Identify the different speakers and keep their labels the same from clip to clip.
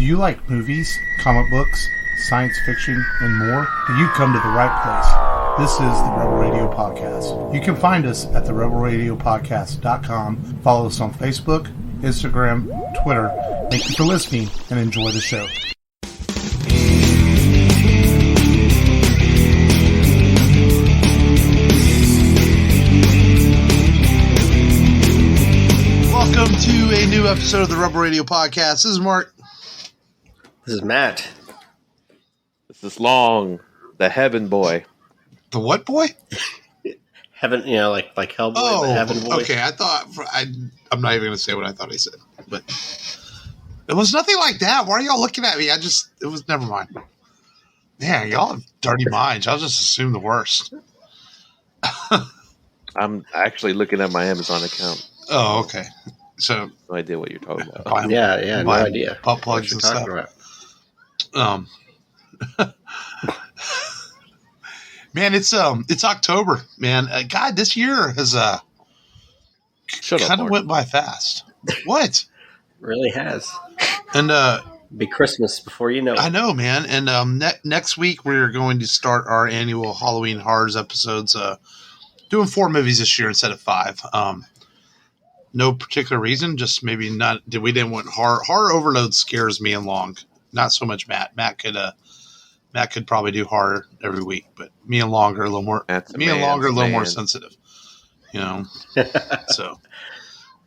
Speaker 1: Do you like movies, comic books, science fiction, and more? Then you've come to the right place. This is the Rebel Radio Podcast. You can find us at therebelradiopodcast.com. Follow us on Facebook, Instagram, Twitter. Thank you for listening and enjoy the show. Welcome to a new episode of the Rebel Radio Podcast. This is Mark.
Speaker 2: This is Matt.
Speaker 3: This is Long, the Heaven Boy.
Speaker 1: The what boy?
Speaker 2: Heaven, like Hellboy, the Heaven Boy.
Speaker 1: Okay. I thought I'm not even going to say what I thought he said, but it was nothing like that. Why are y'all looking at me? Never mind. Man, y'all have dirty minds. I'll just assume the worst.
Speaker 3: I'm actually looking at my Amazon account.
Speaker 1: Oh, okay. So
Speaker 3: No idea what you're talking about.
Speaker 2: No idea.
Speaker 1: Butt plugs and stuff. Man, it's October, man. God, this year has kind of went by fast. What?
Speaker 2: Really has.
Speaker 1: And
Speaker 2: be Christmas before you know it.
Speaker 1: I know, man. And next week we're going to start our annual Halloween Horrors episodes. Doing 4 movies this year instead of 5. No particular reason, just maybe not. We didn't want horror overload scares me and Long. Not so much Matt. Matt could probably do horror every week, but me and Long are a little more. More sensitive. So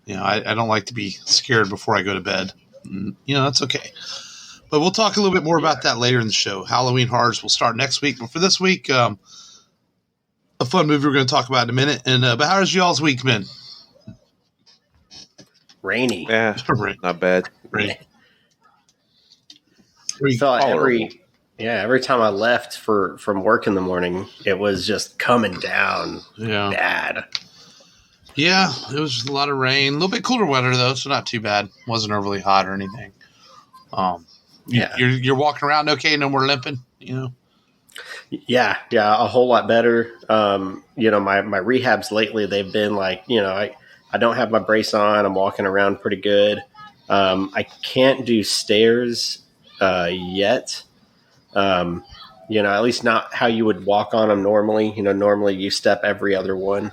Speaker 1: I don't like to be scared before I go to bed. That's okay. But we'll talk a little bit more about that later in the show. Halloween Horrors will start next week, but for this week, a fun movie we're going to talk about in a minute. And but how has y'all's week been?
Speaker 2: Rainy.
Speaker 3: Yeah, not bad.
Speaker 1: Rainy.
Speaker 2: So every time I left from work in the morning, it was just coming down bad.
Speaker 1: Yeah, it was a lot of rain. A little bit cooler weather, though, so not too bad. Wasn't overly hot or anything. You're walking around okay? No more limping, Yeah,
Speaker 2: a whole lot better. My rehabs lately, they've been like, I don't have my brace on. I'm walking around pretty good. I can't do stairs yet. At least not how you would walk on them normally. Normally you step every other one.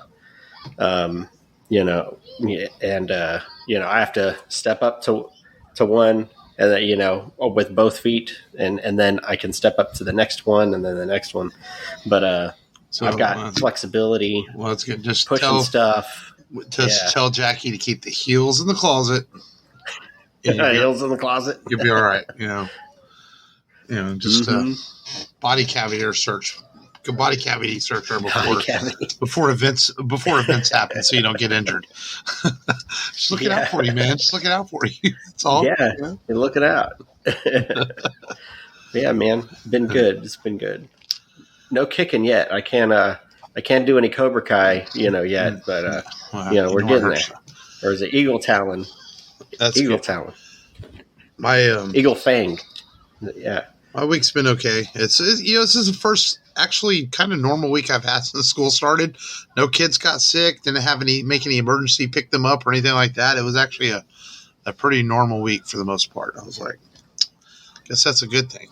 Speaker 2: I have to step up to one, and then, with both feet, and then I can step up to the next one, and then the next one. But so I've got flexibility.
Speaker 1: Well, it's good. Just
Speaker 2: pushing stuff.
Speaker 1: Tell Jackie to keep the heels in the closet.
Speaker 2: Heels in the closet.
Speaker 1: You'll be all right. Body cavity search. Good body cavity searcher before events happen, so you don't get injured. Just looking out for you, man. Just looking out for you. That's all.
Speaker 2: Yeah, you're looking out. Yeah, man. Been good. It's been good. No kicking yet. I can't do any Cobra Kai, yet, but we're getting there. Or is it Eagle Talon?
Speaker 1: That's
Speaker 2: Eagle
Speaker 1: good.
Speaker 2: Talon.
Speaker 1: My
Speaker 2: Eagle Fang. Yeah.
Speaker 1: My week's been okay. This is the first actually kind of normal week I've had since school started. No kids got sick. Didn't have make any emergency pick them up or anything like that. It was actually a pretty normal week for the most part. I was like, I guess that's a good thing.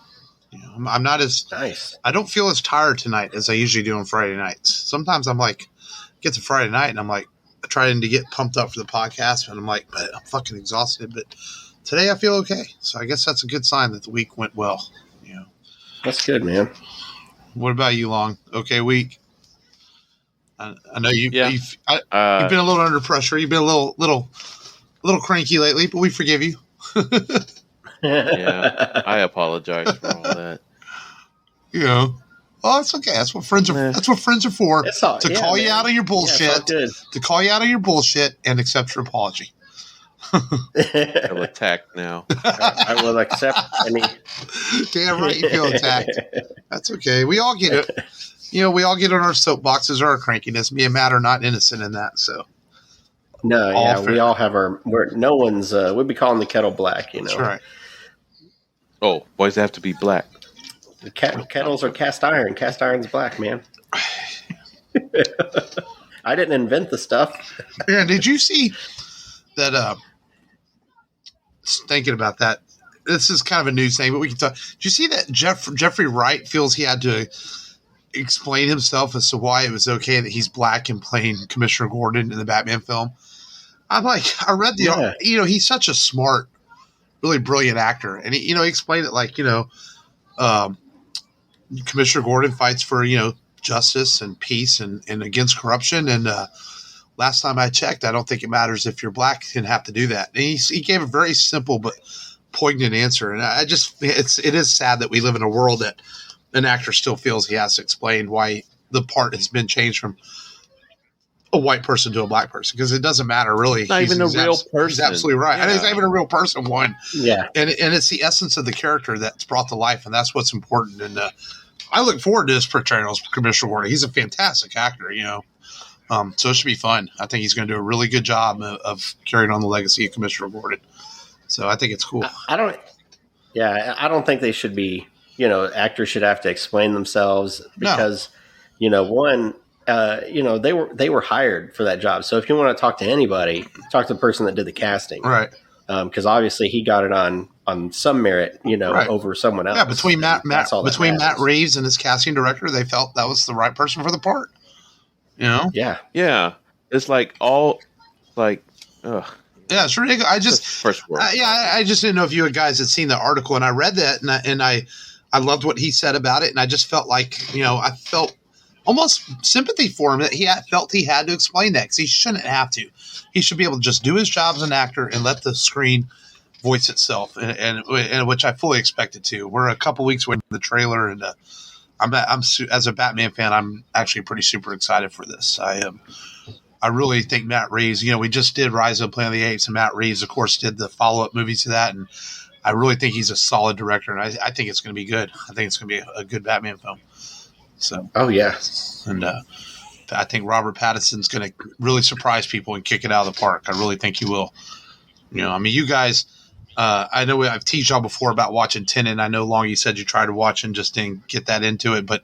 Speaker 1: I'm not as
Speaker 2: nice.
Speaker 1: I don't feel as tired tonight as I usually do on Friday nights. Sometimes I'm like, get to Friday night and I'm like, trying to get pumped up for the podcast, and I'm like, but I'm fucking exhausted. But today I feel okay, so I guess that's a good sign that the week went well.
Speaker 2: That's good, man.
Speaker 1: What about you, Long? Okay week. I know you've been a little under pressure. You've been a little cranky lately, but we forgive you.
Speaker 3: Yeah, I apologize for all that.
Speaker 1: Oh, it's okay. That's what friends are. That's what friends are for. To call you out on your bullshit. To call you out on your bullshit and accept your apology.
Speaker 3: I'm attacked now.
Speaker 2: I will accept any.
Speaker 1: Damn right, you feel attacked. That's okay. We all get it. We all get on our soapboxes or our crankiness. Me and Matt are not innocent in that. So.
Speaker 2: No, we all have our. No one's. We'd be calling the kettle black.
Speaker 1: That's right.
Speaker 3: Oh, why does it have to be black?
Speaker 2: The kettles are cast iron. Cast iron's black, man. I didn't invent the stuff.
Speaker 1: Yeah, did you see that? Thinking about that, this is kind of a news thing, but we can talk. Did you see that Jeffrey Wright feels he had to explain himself as to why it was okay that he's black and playing Commissioner Gordon in the Batman film? I'm like, I read he's such a smart, really brilliant actor. And he explained it like, Commissioner Gordon fights for, justice and peace and against corruption. And last time I checked, I don't think it matters if you're black and have to do that. And he gave a very simple but poignant answer. And it is sad that we live in a world that an actor still feels he has to explain why the part has been changed from a white person to a black person, because it doesn't matter really.
Speaker 3: It's not even a real person.
Speaker 1: He's absolutely right.
Speaker 3: Yeah.
Speaker 1: And he's not even a real person, one.
Speaker 2: Yeah.
Speaker 1: And it's the essence of the character that's brought to life, and that's what's important. And I look forward to his portrayal as Commissioner Gordon. He's a fantastic actor, so it should be fun. I think he's going to do a really good job of carrying on the legacy of Commissioner Gordon. So I think it's cool.
Speaker 2: I don't think they should be, actors should have to explain themselves because, one, they were hired for that job. So if you want to talk to anybody, talk to the person that did the casting.
Speaker 1: Right.
Speaker 2: Because obviously he got it on some merit,
Speaker 1: right.
Speaker 2: over someone else.
Speaker 1: Yeah, between Matt Reeves and his casting director, they felt that was the right person for the part.
Speaker 2: Yeah.
Speaker 3: Yeah. It's like ugh.
Speaker 1: Yeah, it's ridiculous. I just didn't know if you guys had seen the article, and I read that, and I loved what he said about it, and I just felt like, I felt almost sympathy for him that he felt he had to explain that, because he shouldn't have to. He should be able to just do his job as an actor and let the screen voice itself, and which I fully expected to. We're a couple weeks away from the trailer, and I'm as a Batman fan, I'm actually pretty super excited for this. I really think Matt Reeves, we just did Rise of the Planet of the Apes, and Matt Reeves, of course, did the follow-up movies to that, and I really think he's a solid director, and I think it's going to be good. I think it's going to be a good Batman film. So,
Speaker 2: oh yeah,
Speaker 1: and I think Robert Pattinson's going to really surprise people and kick it out of the park. I really think he will. You guys, I know I've teased y'all before about watching Tenet. I know, Long, you said you tried to watch and just didn't get that into it, but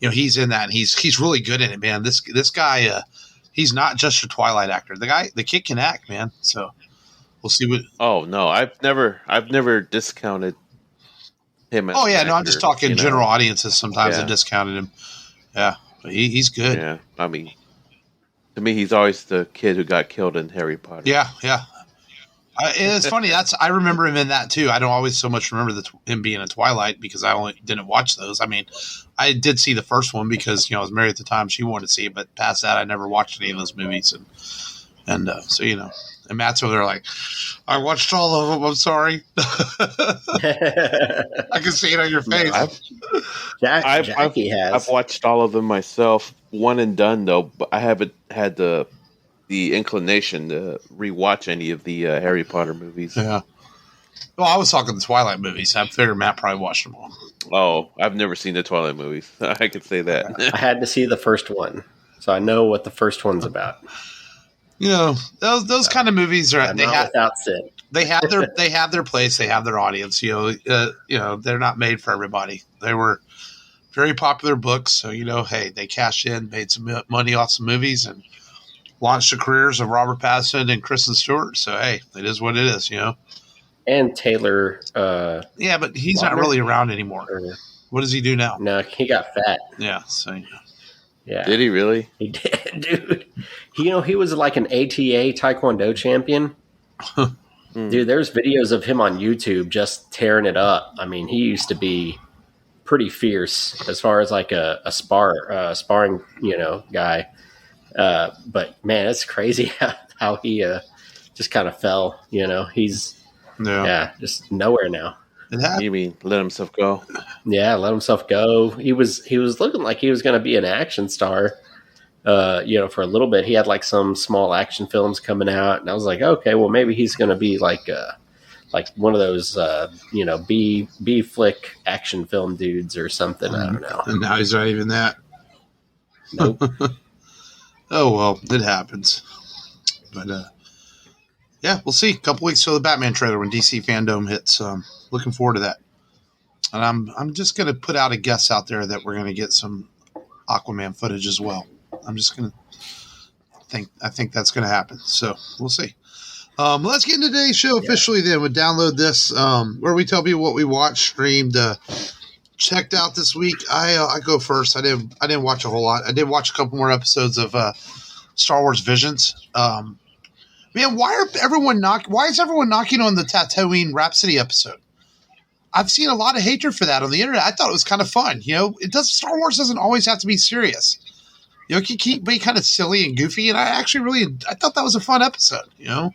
Speaker 1: he's in that, and he's really good in it, man. This guy, he's not just a Twilight actor. The kid can act, man. So we'll see what.
Speaker 3: Oh no, I've never discounted him.
Speaker 1: Oh yeah, no, I'm just talking general audiences. Sometimes have discounted him. Yeah, but he's good.
Speaker 3: Yeah, I mean, to me, he's always the kid who got killed in Harry Potter.
Speaker 1: Yeah. And it's funny. I remember him in that too. I don't always so much remember him being in Twilight because I only didn't watch those. I mean, I did see the first one because I was married at the time. She wanted to see it, but past that, I never watched any of those movies. And so and Matt's over there like, I watched all of them. I'm sorry. I can see it on your face.
Speaker 2: Jackie has.
Speaker 3: I've watched all of them myself. One and done though, but I haven't had the inclination to rewatch any of the Harry Potter movies.
Speaker 1: Yeah. Well, I was talking the Twilight movies. I figured Matt probably watched them all.
Speaker 3: Oh, I've never seen the Twilight movies. I could say that.
Speaker 2: I had to see the first one, so I know what the first one's about.
Speaker 1: Those kind of movies are
Speaker 2: without sin.
Speaker 1: They have their place. They have their audience. They're not made for everybody. They were very popular books, so hey, they cashed in, made some money off some movies, and launched the careers of Robert Pattinson and Kristen Stewart. So hey, it is what it is,
Speaker 2: And Taylor.
Speaker 1: Yeah, but he's not really around anymore. What does he do now?
Speaker 2: No, he got fat.
Speaker 1: Yeah, so
Speaker 2: yeah.
Speaker 3: Did he really?
Speaker 2: He did, dude. He was like an ATA Taekwondo champion. Dude, there's videos of him on YouTube just tearing it up. I mean, he used to be pretty fierce as far as like a sparring, guy. But man, it's crazy how he just kind of fell. He's just nowhere now.
Speaker 3: You mean let himself go?
Speaker 2: Yeah, let himself go. He was looking like he was going to be an action star. For a little bit, he had like some small action films coming out, and I was like, okay, well maybe he's going to be like one of those B flick action film dudes or something. I don't know.
Speaker 1: And now he's not even that.
Speaker 2: Nope.
Speaker 1: Oh well, it happens. But we'll see. A couple weeks till the Batman trailer when DC Fandom hits. Looking forward to that. And I'm just going to put out a guess out there that we're going to get some Aquaman footage as well. I'm just going to I think that's going to happen. So we'll see. Let's get into today's show officially. Then we'll download this, where we tell people what we watched, streamed, checked out this week. I go first. I didn't watch a whole lot. I did watch a couple more episodes of Star Wars Visions. Man, why is everyone knocking on the Tatooine Rhapsody episode? I've seen a lot of hatred for that on the internet. I thought it was kind of fun. Star Wars doesn't always have to be serious. It can keep being kind of silly and goofy, and I thought that was a fun episode.
Speaker 3: Yeah,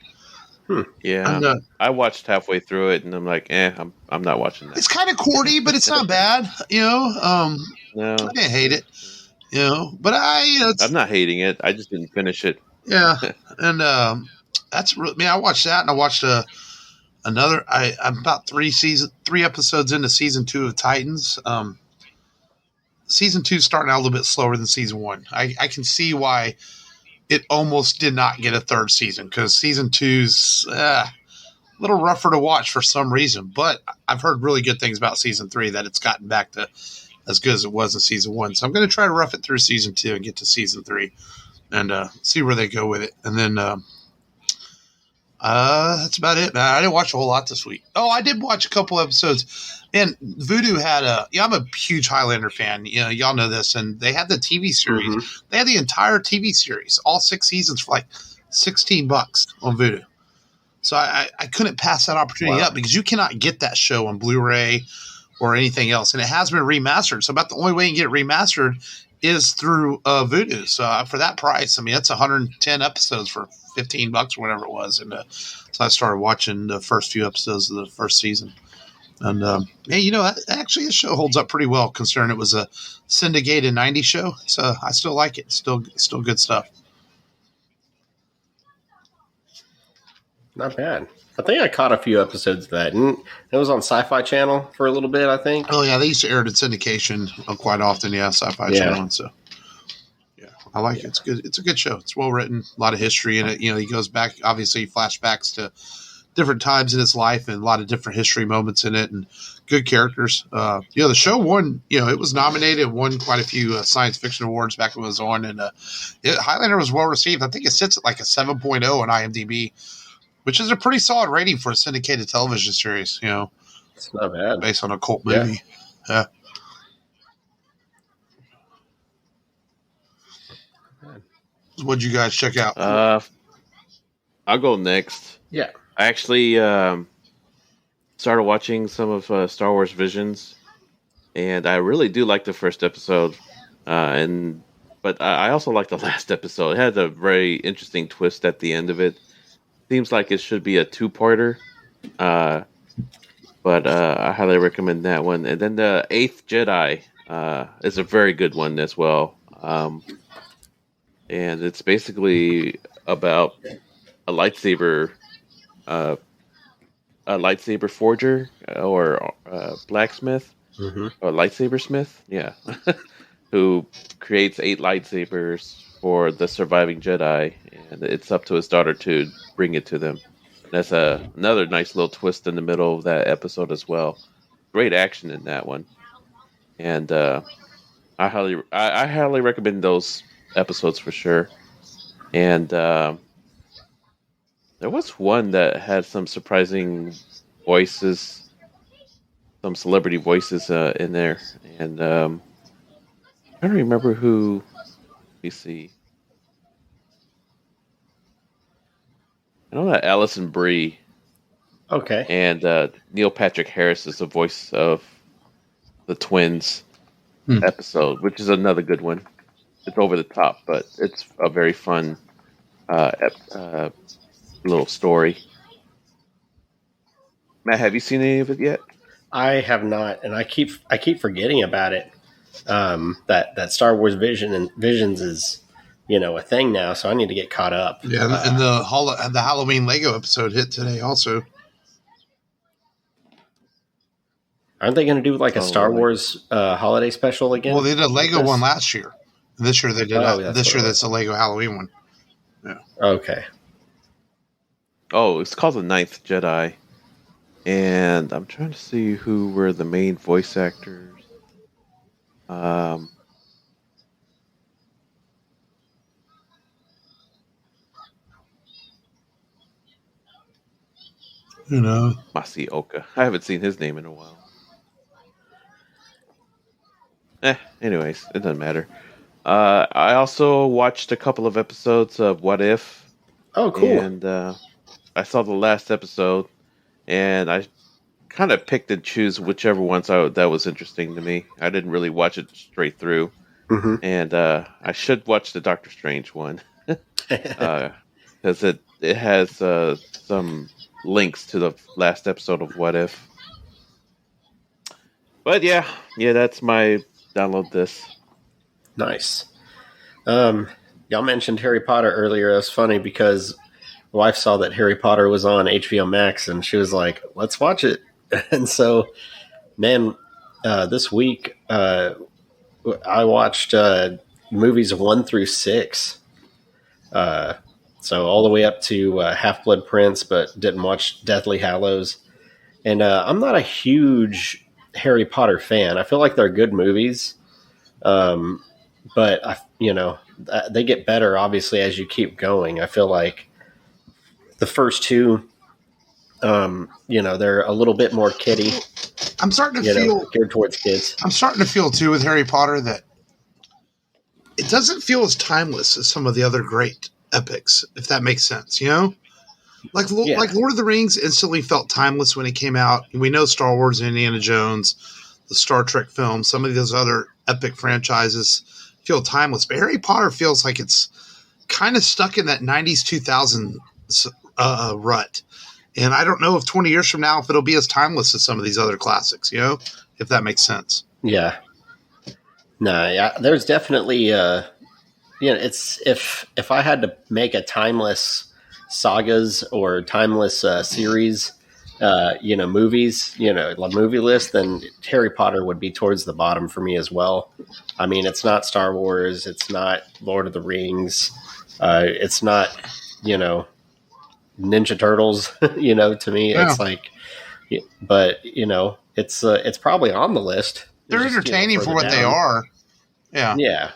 Speaker 3: and, I watched halfway through it, and I'm like, I'm not watching that.
Speaker 1: It's kind of corny, but it's not bad.
Speaker 3: No,
Speaker 1: I didn't hate it. But
Speaker 3: I'm not hating it. I just didn't finish it.
Speaker 1: Yeah, and that's really, man. I watched that, and I watched another. I'm about three episodes into season 2 of Titans. Season 2 starting out a little bit slower than season 1. I can see why it almost did not get a third season, because season 2's a little rougher to watch for some reason. But I've heard really good things about season 3, that it's gotten back to as good as it was in season 1. So I'm going to try to rough it through season 2 and get to season 3 and see where they go with it. And then that's about it, man. I didn't watch a whole lot this week. Oh, I did watch a couple episodes. And Voodoo had I'm a huge Highlander fan. Y'all know this. And they had the TV series. Mm-hmm. They had the entire TV series, all 6 seasons, for like $16 on Voodoo. So I couldn't pass that opportunity up, because you cannot get that show on Blu-ray or anything else. And it has been remastered. So about the only way you can get it remastered is through Voodoo. So for that price, I mean, that's 110 episodes for $15 or whatever it was. And so I started watching the first few episodes of the first season. And actually, the show holds up pretty well, considering it was a syndicated 90s show. So I still like it. Still good stuff.
Speaker 2: Not bad. I think I caught a few episodes of that. And it was on Sci-Fi Channel for a little bit, I think.
Speaker 1: Oh, yeah. They used to air it in syndication quite often. Yeah, Sci-Fi Channel. So, yeah, I like it. It's good. It's a good show. It's well written. A lot of history in it. He goes back, obviously, flashbacks to different times in his life, and a lot of different history moments in it, and good characters. The show won, it was nominated, won quite a few science fiction awards back when it was on, and Highlander was well received. I think it sits at like a 7.0 on IMDb, which is a pretty solid rating for a syndicated television series,
Speaker 2: It's not bad.
Speaker 1: Based on a cult movie. Yeah. What'd you guys check out?
Speaker 3: I'll go next.
Speaker 2: Yeah.
Speaker 3: I actually started watching some of Star Wars Visions, and I really do like the first episode. But I also like the last episode. It had a very interesting twist at the end of it. Seems like it should be a 2-parter, but I highly recommend that one. And then the 8th Jedi is a very good one as well. And it's basically about a lightsaber forger or blacksmith, or lightsaber smith, who creates 8 lightsabers for the surviving Jedi, and it's up to his daughter to bring it to them. That's another nice little twist in the middle of that episode as well. Great action in that one, and I highly recommend those episodes for sure. And there was one that had some surprising voices, some celebrity voices in there, and I don't remember who. Let me see. I know that Alison Brie.
Speaker 2: Okay.
Speaker 3: And Neil Patrick Harris is the voice of the twins episode, which is another good one. It's over the top, but it's a very fun little story. Matt, have you seen any of it yet?
Speaker 2: I have not, and I keep forgetting about it. That Star Wars Visions is a thing now, so I need to get caught up.
Speaker 1: Yeah, and the Halloween Lego episode hit today also.
Speaker 2: Aren't they going to do like a Star Wars holiday special again?
Speaker 1: Well, they did a Lego one last year. This year they did. That's a Lego Halloween one. Yeah.
Speaker 2: Okay.
Speaker 3: Oh, it's called The 9th Jedi, and I'm trying to see who were the main voice actors. Masioka. I haven't seen his name in a while. Anyways, it doesn't matter. I also watched a couple of episodes of What If.
Speaker 2: Oh, cool.
Speaker 3: And I saw the last episode, and I kind of picked and choose whichever ones that was interesting to me. I didn't really watch it straight through.
Speaker 2: Mm-hmm.
Speaker 3: And I should watch the Doctor Strange one. Because it has some links to the last episode of What If. But yeah, that's my download this.
Speaker 2: Nice. Y'all mentioned Harry Potter earlier. It was funny because my wife saw that Harry Potter was on HBO Max, and she was like, "Let's watch it." And so, man, this week I watched movies 1 through 6. So all the way up to Half-Blood Prince, but didn't watch Deathly Hallows. And I'm not a huge Harry Potter fan. I feel like they're good movies, but they get better obviously as you keep going. I feel like the first two, they're a little bit more kiddie.
Speaker 1: I'm starting to feel
Speaker 2: geared towards kids.
Speaker 1: I'm starting to feel too with Harry Potter that it doesn't feel as timeless as some of the other great epics, if that makes sense. Like Lord of the Rings instantly felt timeless when it came out. We know Star Wars and Indiana Jones, the Star Trek films, some of those other epic franchises feel timeless. But Harry Potter feels like it's kind of stuck in that 90s, 2000s rut. And I don't know if 20 years from now, if it'll be as timeless as some of these other classics, if that makes sense.
Speaker 2: Yeah. No, yeah, there's definitely, it's if I had to make a timeless sagas or timeless series, movies, like movie list, then Harry Potter would be towards the bottom for me as well. I mean, it's not Star Wars, it's not Lord of the Rings, it's not, Ninja Turtles, to me, it's like, but it's probably on the list.
Speaker 1: They're entertaining for what they are. Yeah.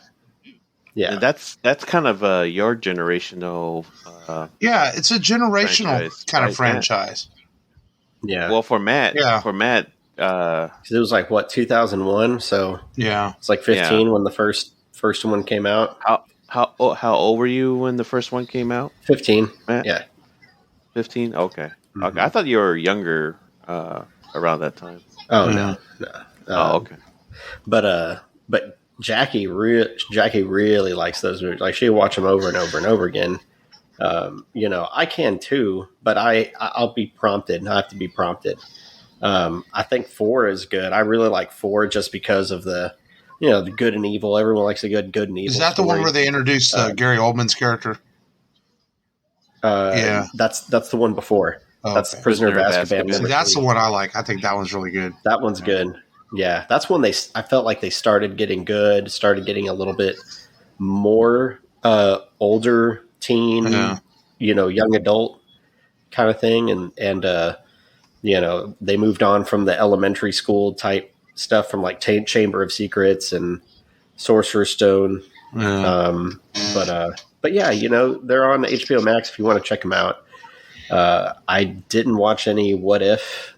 Speaker 2: Yeah.
Speaker 3: And that's kind of your generational.
Speaker 1: It's a generational kind of franchise.
Speaker 2: Yeah.
Speaker 3: Well, for Matt, it
Speaker 2: was like what 2001. So it's like 15 when the first one came out.
Speaker 3: How old were you when the first one came out?
Speaker 2: 15.
Speaker 3: Matt?
Speaker 2: Yeah.
Speaker 3: 15. Okay. Mm-hmm. Okay. I thought you were younger around that time.
Speaker 2: Oh no.
Speaker 3: Okay.
Speaker 2: But Jackie really likes those movies. Like she'll watch them over and over and over again. I can too, but I'll be prompted. I have to be prompted. I think 4 is good. I really like 4 just because of the good and evil. Everyone likes a good and evil.
Speaker 1: Is that
Speaker 2: story.
Speaker 1: The one where they introduced Gary Oldman's character?
Speaker 2: That's the one before. Oh, that's okay. Prisoner of Azkaban.
Speaker 1: See, that's the one I like. I think that one's really good.
Speaker 2: That one's good. Yeah, that's when I felt like they started getting good, started getting a little bit more older teen, young adult kind of thing. And they moved on from the elementary school type stuff from like Chamber of Secrets and Sorcerer's Stone. But yeah, they're on HBO Max if you want to check them out. I didn't watch any What If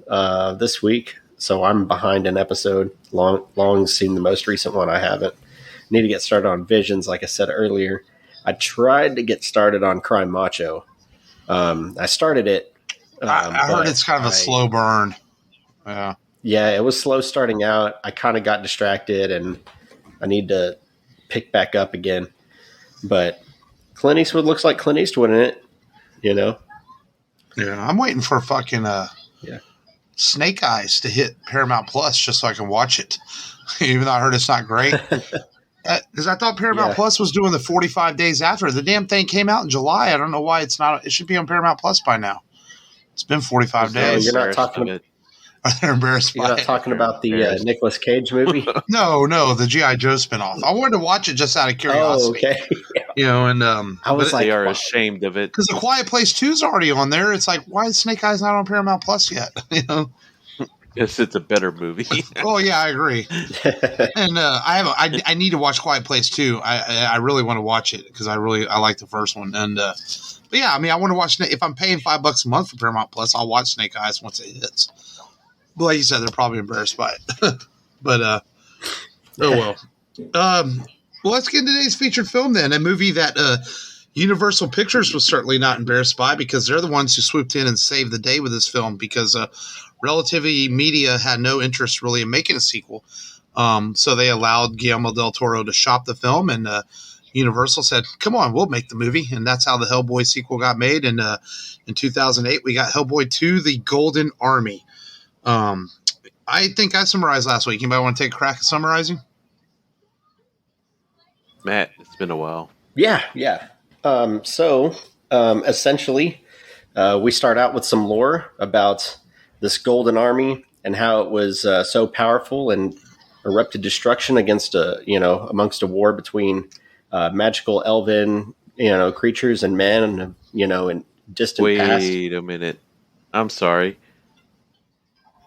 Speaker 2: this week, so I'm behind an episode. Long seen the most recent one. I haven't. Need to get started on Visions, like I said earlier. I tried to get started on Crime Macho. I started it.
Speaker 1: I heard it's kind of a slow burn.
Speaker 2: Yeah, it was slow starting out. I kind of got distracted, and I need to pick back up again. But Clint Eastwood looks like Clint Eastwood in it, Yeah,
Speaker 1: I'm waiting for fucking Snake Eyes to hit Paramount Plus just so I can watch it, even though I heard it's not great. Because I thought Paramount Plus was doing the 45 days after. The damn thing came out in July. I don't know why it's not. It should be on Paramount Plus by now. It's been 45 days.
Speaker 2: You're not talking about
Speaker 1: They're embarrassed by it.
Speaker 2: You're not talking about the Nicolas Cage movie?
Speaker 1: No, the G.I. Joe spinoff. I wanted to watch it just out of curiosity.
Speaker 2: Oh, okay.
Speaker 1: I
Speaker 3: was like, they are ashamed of it.
Speaker 1: Because The Quiet Place 2 is already on there. It's like, why is Snake Eyes not on Paramount Plus yet?
Speaker 3: Yes, it's a better movie.
Speaker 1: Oh yeah, I agree. And I need to watch Quiet Place too. I really want to watch it because I like the first one. And but yeah, I mean, I want to watch. If I'm paying $5 a month for Paramount Plus, I'll watch Snake Eyes once it hits. But like you said, they're probably embarrassed by it. But oh well. Well, let's get into today's featured film then. A movie that Universal Pictures was certainly not embarrassed by because they're the ones who swooped in and saved the day with this film because Relativity Media had no interest really in making a sequel. So they allowed Guillermo del Toro to shop the film, and Universal said, come on, we'll make the movie. And that's how the Hellboy sequel got made. And in 2008, we got Hellboy 2, The Golden Army. I think I summarized last week. Anybody want to take a crack at summarizing?
Speaker 3: Matt, it's been a while.
Speaker 2: Yeah. Essentially, we start out with some lore about this Golden Army and how it was so powerful and erupted destruction against amongst a war between magical elven, creatures and men, in distant past.
Speaker 3: Wait a minute. I'm sorry.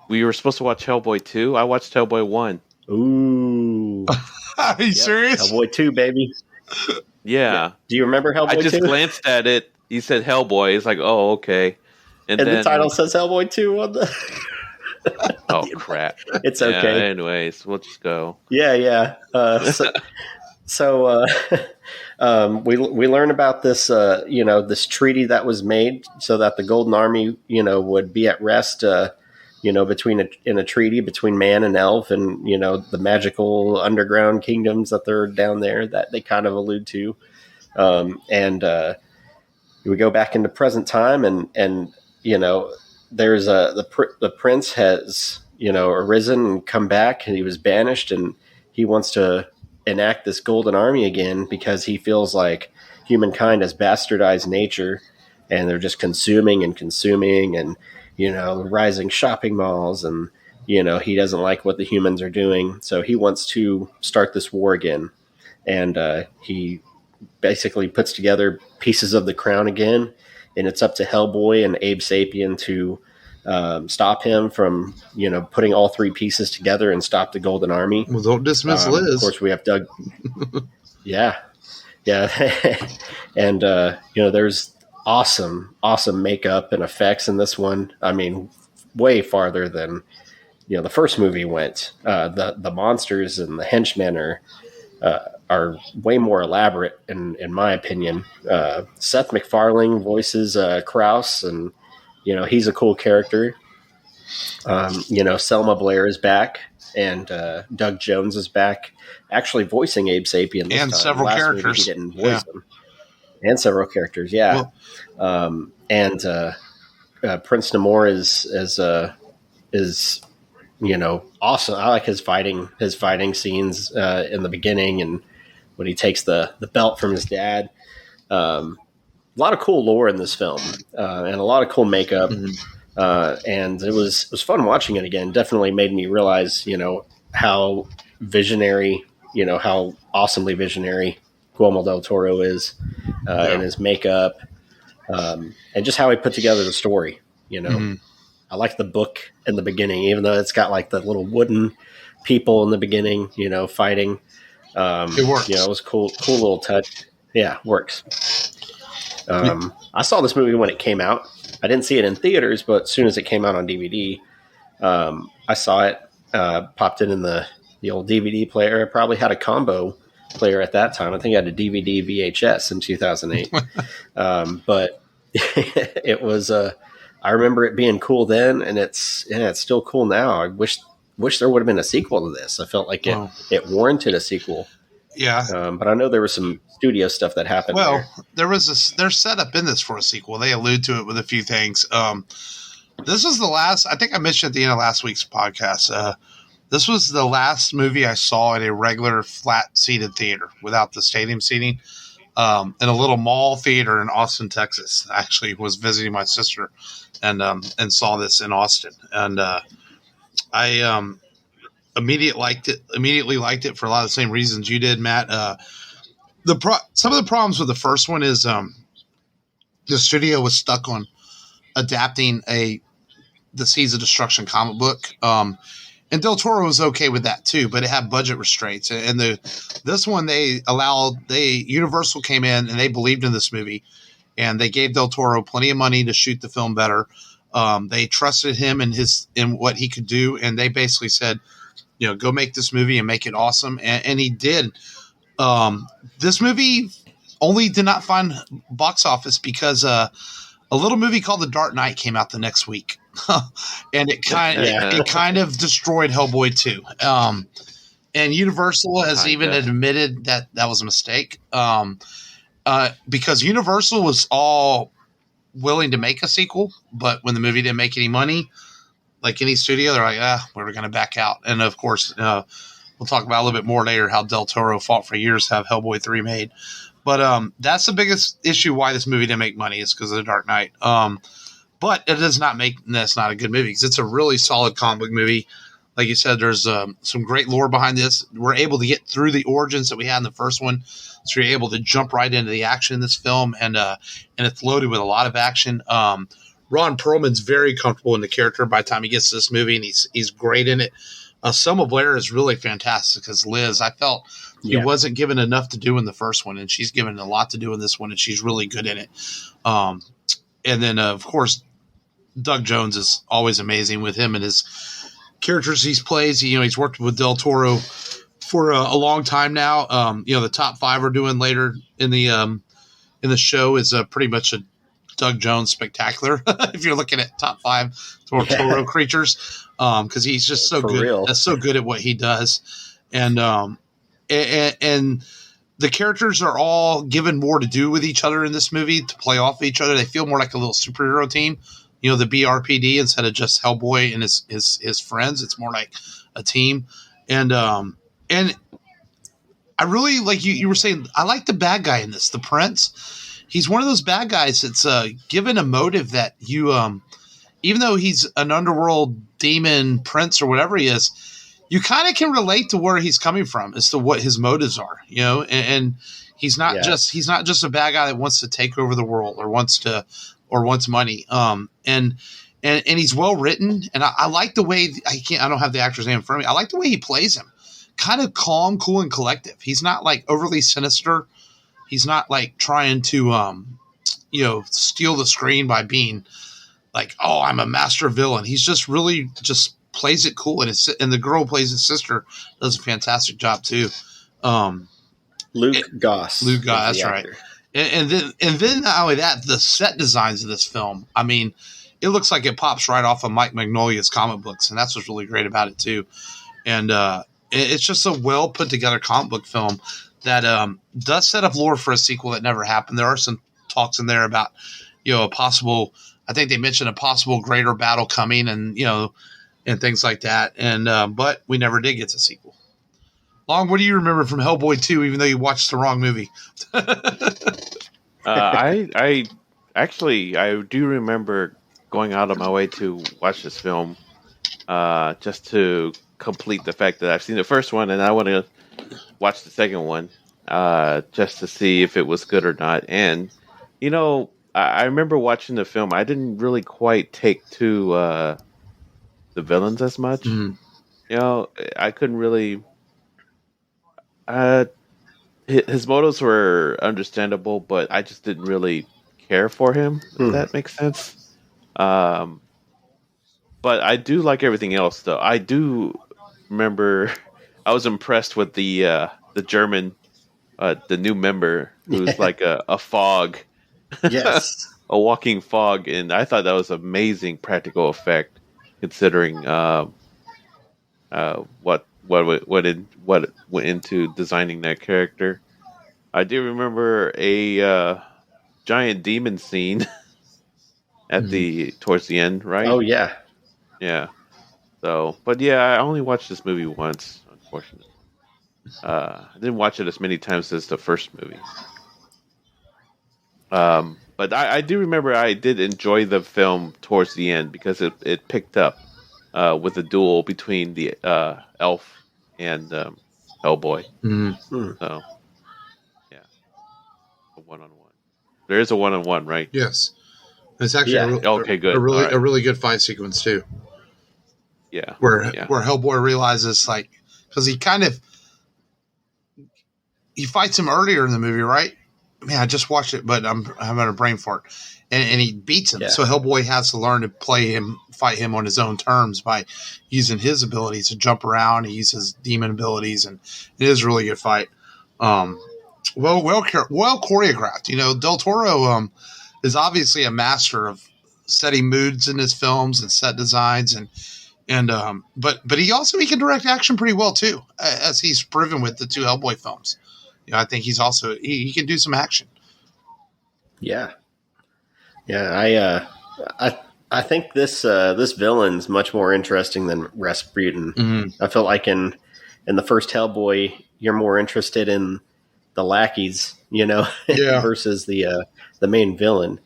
Speaker 3: We were supposed to watch Hellboy 2. I watched Hellboy 1.
Speaker 2: Ooh.
Speaker 1: Are you serious?
Speaker 2: Hellboy 2, baby.
Speaker 3: Yeah.
Speaker 2: Do you remember Hellboy 2?
Speaker 3: I just glanced at it. He said Hellboy. It's like, oh, okay. And then
Speaker 2: the title says Hellboy 2 on the...
Speaker 3: Oh, crap.
Speaker 2: It's okay.
Speaker 3: Yeah, anyways, we'll just go.
Speaker 2: Yeah. We learn about this, this treaty that was made so that the Golden Army, would be at rest, in a treaty between man and elf and, the magical underground kingdoms that they're down there that they kind of allude to. We go back into present time and there's the prince has, arisen and come back, and he was banished, and he wants to enact this Golden Army again because he feels like humankind has bastardized nature and they're just consuming and, rising shopping malls, and, he doesn't like what the humans are doing. So he wants to start this war again. And he basically puts together pieces of the crown again, and it's up to Hellboy and Abe Sapien to stop him from, putting all three pieces together and stop the Golden Army.
Speaker 1: Well, don't dismiss Liz.
Speaker 2: Of course, we have Doug. Yeah. And, there's awesome makeup and effects in this one. I mean, way farther than, the first movie went. The monsters and the henchmen are way more elaborate in my opinion. Seth MacFarlane voices Krauss, and he's a cool character. Selma Blair is back, and Doug Jones is back, actually voicing Abe Sapien this
Speaker 1: and
Speaker 2: time.
Speaker 1: several
Speaker 2: Last
Speaker 1: characters.
Speaker 2: movie he didn't voice them. And several characters, yeah. Well, Prince Nuada is awesome. I like his fighting scenes in the beginning, and when he takes the belt from his dad. A lot of cool lore in this film, and a lot of cool makeup. Mm-hmm. And it was fun watching it again. Definitely made me realize, how visionary, how awesomely visionary Guillermo del Toro is in his makeup, and just how he put together the story. Mm-hmm. I like the book in the beginning, even though it's got like the little wooden people in the beginning, fighting.
Speaker 1: It works.
Speaker 2: It was cool little touch. Yeah, works. I saw this movie when it came out. I didn't see it in theaters, but as soon as it came out on DVD, I saw it, popped it in the old DVD player. I probably had a combo player at that time. I think I had a DVD VHS in 2008. But it was, I remember it being cool then, and it's still cool now. I wish there would have been a sequel to this. I felt like it warranted a sequel.
Speaker 1: Yeah.
Speaker 2: But I know there was some studio stuff that happened.
Speaker 1: Well, there's setup in this for a sequel. They allude to it with a few things. This was the last, I think I mentioned at the end of last week's podcast. This was the last movie I saw in a regular flat seated theater without the stadium seating. In a little mall theater in Austin, Texas. I actually was visiting my sister and saw this in Austin. And I immediately liked it for a lot of the same reasons you did, Matt. Some of the problems with the first one is the studio was stuck on adapting a the Seeds of Destruction comic book. And Del Toro was okay with that too, but it had budget restraints. And this one Universal came in and they believed in this movie, and they gave Del Toro plenty of money to shoot the film better. They trusted him in what he could do, and they basically said, go make this movie and make it awesome. And he did. This movie only did not find box office because a little movie called The Dark Knight came out the next week. And it kind of destroyed Hellboy 2. And Universal has even admitted that was a mistake. Because Universal was all willing to make a sequel, but when the movie didn't make any money, like any studio, they're like, we're going to back out. And of course, we'll talk about a little bit more later how Del Toro fought for years to have Hellboy 3 made. But that's the biggest issue why this movie didn't make money is because of The Dark Knight. But it does not make that's not a good movie because it's a really solid comic book movie. Like you said, there's some great lore behind this. We're able to get through the origins that we had in the first one, so you're able to jump right into the action in this film, and it's loaded with a lot of action. Ron Perlman's very comfortable in the character by the time he gets to this movie, and he's great in it. Selma Blair is really fantastic as Liz. I felt he wasn't given enough to do in the first one, and she's given a lot to do in this one, and she's really good in it. And then, of course, Doug Jones is always amazing with him and his characters he plays. He's worked with Del Toro for a long time now. The top 5 we're doing later in the show is pretty much a Doug Jones spectacular. If you're looking at top 5 Del Toro creatures, because he's just so good.
Speaker 2: Real.
Speaker 1: That's so good at what he does, and the characters are all given more to do with each other in this movie to play off each other. They feel more like a little superhero team. The BPRD instead of just Hellboy and his friends. It's more like a team. And I really, like you were saying, I like the bad guy in this, the Prince. He's one of those bad guys that's given a motive that you, even though he's an underworld demon prince or whatever he is, you kind of can relate to where he's coming from as to what his motives are, and he's not just a bad guy that wants to take over the world or wants money. And he's well written, and I like the way I don't have the actor's name in front of me. I like the way he plays him, kind of calm, cool, and collective. He's not like overly sinister. He's not like trying to steal the screen by being like, oh, I'm a master villain. He's just really just plays it cool, and the girl who plays his sister does a fantastic job too.
Speaker 2: Luke Goss.
Speaker 1: That's right. And then not only that, the set designs of this film, I mean, it looks like it pops right off of Mike Mignolia's comic books, and that's what's really great about it too. And it's just a well put together comic book film that does set up lore for a sequel that never happened. There are some talks in there about a possible. I think they mentioned a possible greater battle coming, and and things like that. And but we never did get the sequel. Long, what do you remember from Hellboy 2, even though you watched the wrong movie?
Speaker 3: I do remember going out of my way to watch this film just to complete the fact that I've seen the first one and I want to watch the second one just to see if it was good or not. And, I remember watching the film. I didn't really quite take to the villains as much. Mm-hmm. I couldn't really... his motives were understandable, but I just didn't really care for him. If that makes sense. But I do like everything else, though. I do remember I was impressed with the German, the new member who's like a fog,
Speaker 2: yes,
Speaker 3: a walking fog, and I thought that was amazing practical effect considering what went into designing that character. I do remember a giant demon scene at towards the end, right?
Speaker 2: Oh yeah.
Speaker 3: So, but yeah, I only watched this movie once, unfortunately. I didn't watch it as many times as the first movie. But I do remember I did enjoy the film towards the end because it picked up with a duel between the elf and Hellboy.
Speaker 1: Mm-hmm.
Speaker 3: So, yeah, a one-on-one. There is a one-on-one, right?
Speaker 1: Yes. It's actually
Speaker 3: good.
Speaker 1: a really good fight sequence too.
Speaker 3: Yeah,
Speaker 1: where Hellboy realizes, like, because he fights him earlier in the movie, right? Man, I just watched it, but I'm having a brain fart, and he beats him. Yeah. So Hellboy has to learn to fight him on his own terms by using his abilities to jump around. He uses demon abilities, and it is a really good fight. Well choreographed. You know, Del Toro is obviously a master of setting moods in his films and set designs, but he can direct action pretty well too, as he's proven with the 2 Hellboy films. You know, I think he's also he can do some action.
Speaker 2: Yeah. I think this villain's much more interesting than Rasputin.
Speaker 1: Mm-hmm.
Speaker 2: I feel like in the first Hellboy, you're more interested in the lackeys, you know, versus the main villain.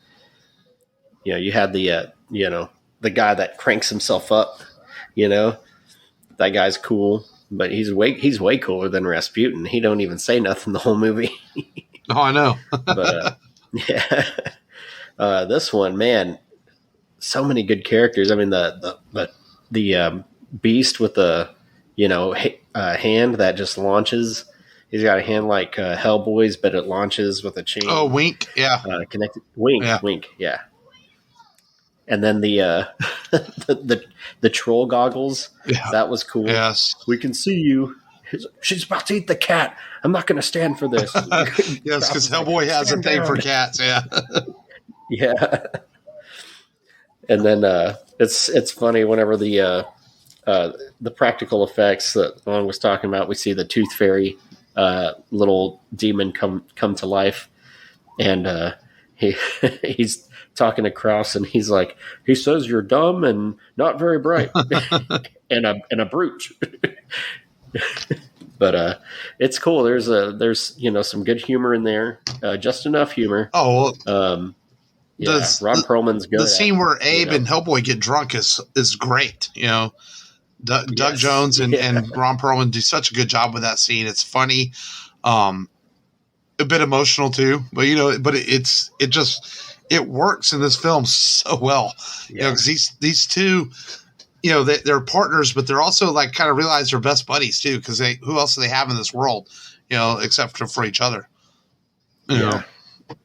Speaker 2: You know, you had the guy that cranks himself up. You know, that guy's cool, but he's way cooler than Rasputin. He don't even say nothing the whole movie.
Speaker 1: Oh, I know.
Speaker 2: But this one, man, so many good characters. I mean, the beast with the hand that just launches. He's got a hand like Hellboy's, but it launches with a chain.
Speaker 1: Oh, Wink, yeah,
Speaker 2: connected. Wink, yeah. And then the troll goggles, that was cool.
Speaker 1: Yes,
Speaker 2: we can see you. She's about to eat the cat. I'm not going to stand for this.
Speaker 1: Yes, because Hellboy has a thing for cats. Yeah,
Speaker 2: yeah. And then it's funny whenever the practical effects that Long was talking about. We see the Tooth Fairy little demon come to life, and he's talking to Krauss, and he's like, he says you're dumb and not very bright, and a brute. But it's cool. There's some good humor in there, just enough humor.
Speaker 1: Oh,
Speaker 2: Ron Perlman's good.
Speaker 1: The scene where Abe and Hellboy get drunk is great. You know, Doug Jones and Ron Perlman do such a good job with that scene. It's funny, a bit emotional too, but it works in this film so well. You know, because these two, you know, they're partners, but they're also like kind of realize they're best buddies too. Because who else do they have in this world, you know, except for each other? You know?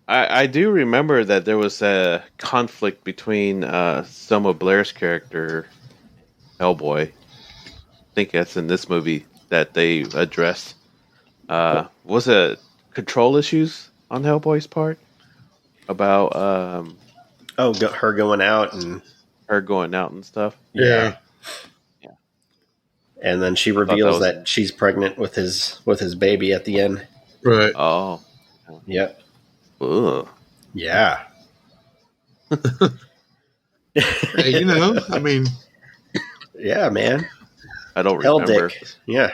Speaker 3: I do remember that there was a conflict between Selma Blair's character, Hellboy. I think that's in this movie that they addressed. Was it control issues on Hellboy's part about
Speaker 2: her going out
Speaker 3: and stuff?
Speaker 2: Yeah. And then she reveals that she's pregnant with his baby at the end.
Speaker 1: Right.
Speaker 3: Oh.
Speaker 2: Yep.
Speaker 3: Ugh.
Speaker 2: Yeah.
Speaker 1: Hey, you know, I mean,
Speaker 2: yeah, man.
Speaker 3: I don't remember.
Speaker 2: Dick. Yeah.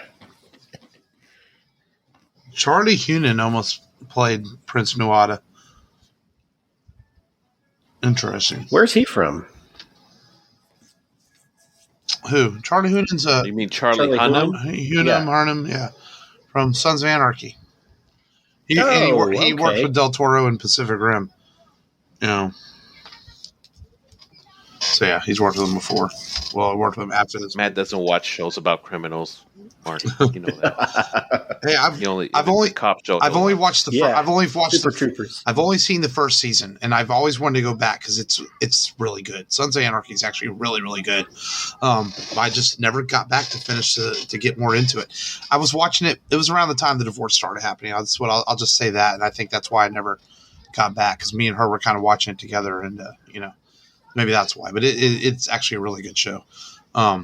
Speaker 1: Charlie Hunnam almost played Prince Nuada. Interesting.
Speaker 2: Where's he from?
Speaker 1: Who? Charlie Hunnam's
Speaker 3: You mean Charlie Hunnam?
Speaker 1: Hunnam, yeah. From Sons of Anarchy. He worked with Del Toro in Pacific Rim. You know. So yeah, he's worked with him before. Well, I worked with him after this.
Speaker 3: Matt doesn't watch shows about criminals, Mark. You know that.
Speaker 1: Hey, I've only watched Super Troopers. I've only seen the first season, and I've always wanted to go back because it's really good. Sons of Anarchy is actually really, really good. I just never got back to finish to get more into it. I was watching it. It was around the time the divorce started happening. That's what I'll just say that, and I think that's why I never got back, because me and her were kind of watching it together, and you know. Maybe that's why, but it's actually a really good show. Yeah,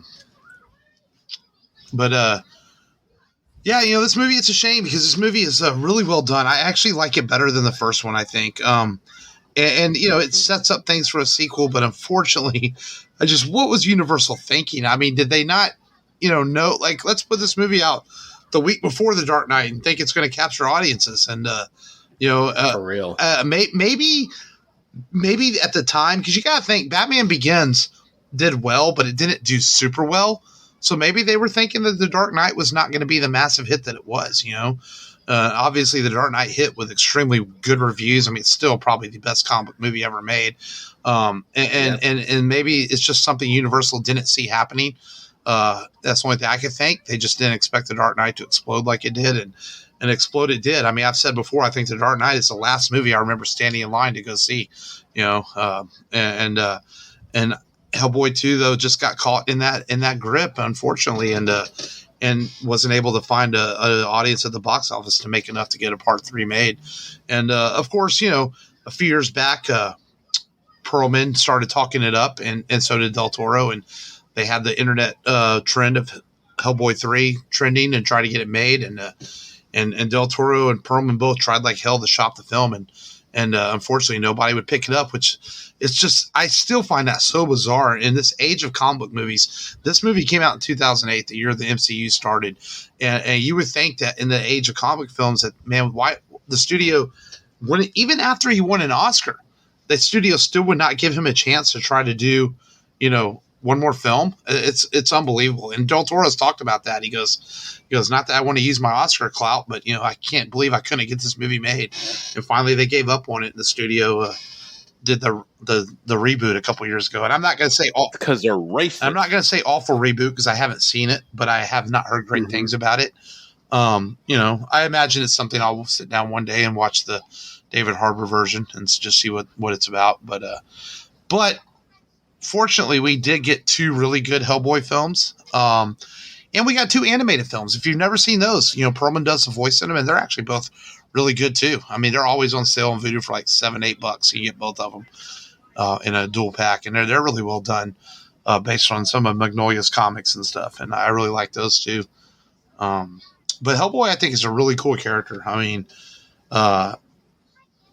Speaker 1: you know, this movie, it's a shame because this movie is really well done. I actually like it better than the first one, I think. And you know, it sets up things for a sequel, but unfortunately, what was Universal thinking? I mean, did they not, know, like, let's put this movie out the week before The Dark Knight and think it's going to capture audiences? And,
Speaker 2: for real.
Speaker 1: Maybe at the time, because you got to think Batman Begins did well, but it didn't do super well. So maybe they were thinking that The Dark Knight was not going to be the massive hit that it was, Obviously, The Dark Knight hit with extremely good reviews. I mean, it's still probably the best comic book movie ever made. And maybe it's just something Universal didn't see happening. That's the only thing I could think. They just didn't expect The Dark Knight to explode like it did, and explode it did. I mean, I've said before, I think The Dark Knight is the last movie I remember standing in line to go see. And Hellboy 2 though just got caught in that grip, unfortunately, and wasn't able to find an audience at the box office to make enough to get a part 3 made. And of course, a few years back, Perlman started talking it up, and so did Del Toro, and they had the internet trend of Hellboy 3 trending and try to get it made, and Del Toro and Perlman both tried like hell to shop the film, and unfortunately nobody would pick it up, which it's just, I still find that so bizarre in this age of comic book movies. This movie came out in 2008, the year the MCU started, and you would think that in the age of comic films that, man, why the studio wouldn't, even after he won an Oscar, the studio still would not give him a chance to try to do, one more film. It's unbelievable. And Del Toro's talked about that. He goes, not that I want to use my Oscar clout, but I can't believe I couldn't get this movie made. And finally they gave up on it, and the studio did the reboot a couple years ago. And I'm not going to say
Speaker 3: because they're racist.
Speaker 1: I'm not going to say awful reboot because I haven't seen it, but I have not heard great things about it. I imagine it's something I'll sit down one day and watch the David Harbour version and just see what it's about. But fortunately, we did get 2 really good Hellboy films. And we got 2 animated films. If you've never seen those, Perlman does the voice in them, and they're actually both really good too. I mean, they're always on sale on Vudu for like $7-8. You get both of them in a dual pack, and they're really well done, based on some of Magnolia's comics and stuff. And I really like those too. But Hellboy, I think, is a really cool character. I mean,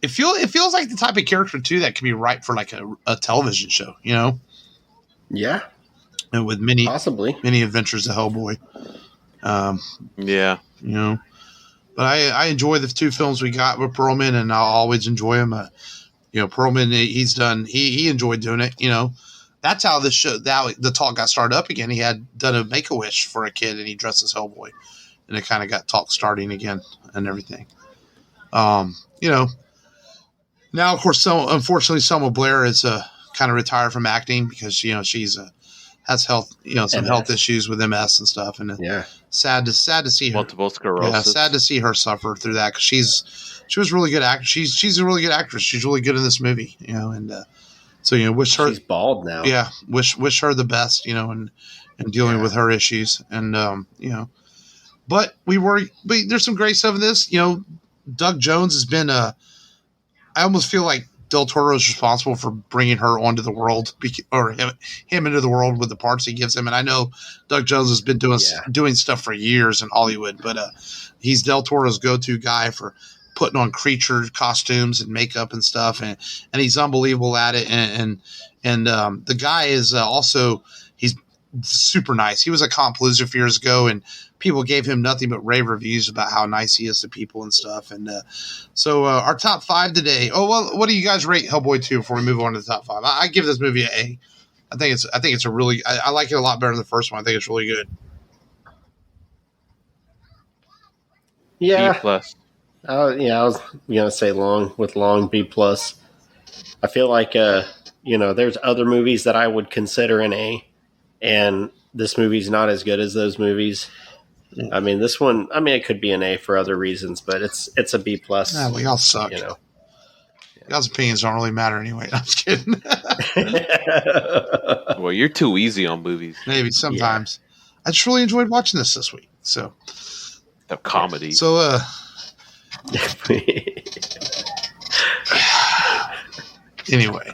Speaker 1: it feels like the type of character too that could be right for like a television show,
Speaker 2: Yeah.
Speaker 1: And with many adventures of Hellboy. But I enjoy the 2 films we got with Perlman, and I'll always enjoy him. Perlman, he enjoyed doing it. That's how the talk got started up again. He had done a Make-A-Wish for a kid, and he dressed as Hellboy, and it kind of got talk starting again and everything. Now, of course, unfortunately, Selma Blair is kind of retired from acting because she's has health some health issues with MS and stuff, and sad to see her.
Speaker 3: Multiple sclerosis.
Speaker 1: Yeah, sad to see her suffer through that because she was a really good actress. She's a really good actress. She's really good in this movie, and so wish her.
Speaker 2: She's bald now.
Speaker 1: Yeah, wish her the best, and dealing with her issues, and but there's some great stuff in this. Doug Jones has been I almost feel like Del Toro is responsible for bringing her onto the world, or him into the world with the parts he gives him. And I know Doug Jones has been doing stuff for years in Hollywood, but he's Del Toro's go-to guy for putting on creature costumes and makeup and stuff, and he's unbelievable at it. And the guy is also, he's super nice. He was a comp loser a few years ago, and people gave him nothing but rave reviews about how nice he is to people and stuff. And so our top 5 today. Oh, well, what do you guys rate Hellboy 2 before we move on to the top 5? I give this movie an A. I think it's a really, I like it a lot better than the first one. I think it's really good.
Speaker 2: Yeah.
Speaker 3: B+.
Speaker 2: I was gonna say long B+. I feel like there's other movies that I would consider an A, and this movie's not as good as those movies. I mean, this one, it could be an A for other reasons, but it's a B+.
Speaker 1: Yeah, we all suck. Y'all's opinions don't really matter anyway. I'm just kidding.
Speaker 3: Well, you're too easy on movies.
Speaker 1: Maybe sometimes. Yeah. I just really enjoyed watching this week. So
Speaker 3: the comedy.
Speaker 1: So anyway.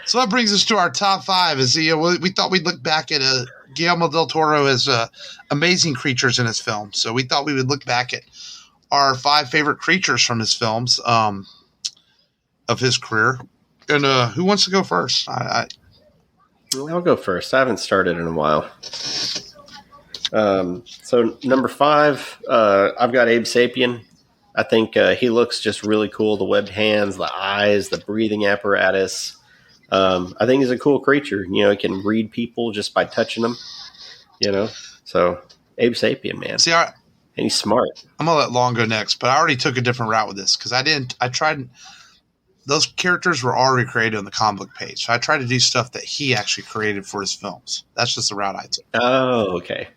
Speaker 1: So that brings us to our top 5. We thought we'd look back at Guillermo del Toro as amazing creatures in his films. So we thought we would look back at our 5 favorite creatures from his films of his career. And who wants to go first?
Speaker 2: I'll go first. I haven't started in a while. So number 5, I've got Abe Sapien. I think he looks just really cool. The webbed hands, the eyes, the breathing apparatus. I think he's a cool creature. He can read people just by touching them. So Abe Sapien, man.
Speaker 1: See,
Speaker 2: and he's smart.
Speaker 1: I'm gonna let Long go next, but I already took a different route with this because I tried. Those characters were already created on the comic book page, so I tried to do stuff that he actually created for his films. That's just the route I took.
Speaker 2: Oh, okay.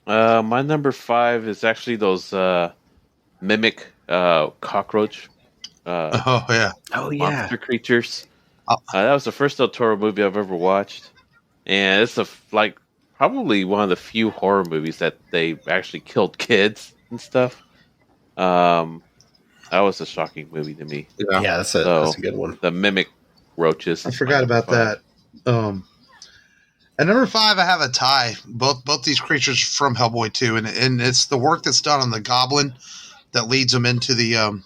Speaker 3: My number 5 is actually those mimic cockroach monster creatures. That was the first Del Toro movie I've ever watched, and it's probably one of the few horror movies that they actually killed kids and stuff. That was a shocking movie to me.
Speaker 2: Yeah, that's a good one.
Speaker 3: The mimic roaches.
Speaker 1: I forgot about that. At number 5, I have a tie. Both these creatures from Hellboy 2, and it's the work that's done on the goblin that leads them into the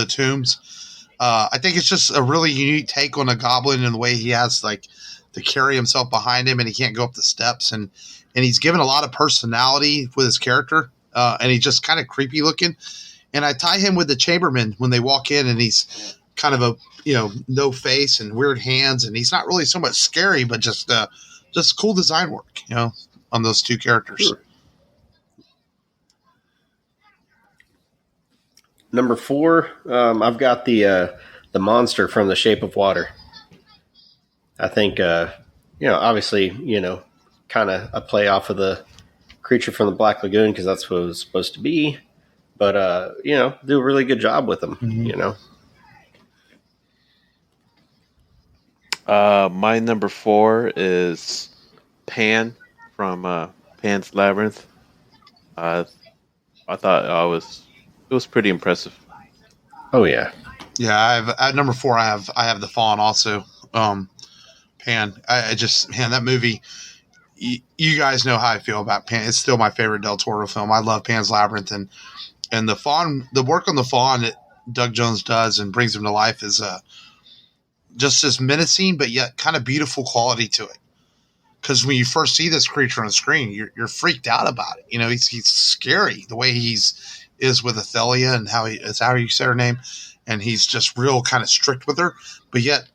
Speaker 1: tombs. I think it's just a really unique take on a goblin and the way he has to carry himself behind him, and he can't go up the steps, and he's given a lot of personality with his character, and he's just kind of creepy looking. And I tie him with the Chamberlain when they walk in, and he's kind of no face and weird hands, and he's not really so much scary, but just cool design work, on those two characters.
Speaker 2: Sure. Number 4, I've got the monster from The Shape of Water. I think, obviously, kind of a play off of the creature from the Black Lagoon because that's what it was supposed to be. But, do a really good job with them,
Speaker 3: My number 4 is Pan from Pan's Labyrinth. I thought it was pretty impressive.
Speaker 2: Oh, yeah.
Speaker 1: Yeah, at number 4, I have the Fawn also. Pan. That movie, you guys know how I feel about Pan. It's still my favorite Del Toro film. I love Pan's Labyrinth, and the Fawn, the work on the Fawn that Doug Jones does and brings him to life is just as menacing, but yet kind of beautiful quality to it. Because when you first see this creature on the screen, you're freaked out about it. He's scary the way is with Athelia and how it's how you say her name, and he's just real kind of strict with her. But yet,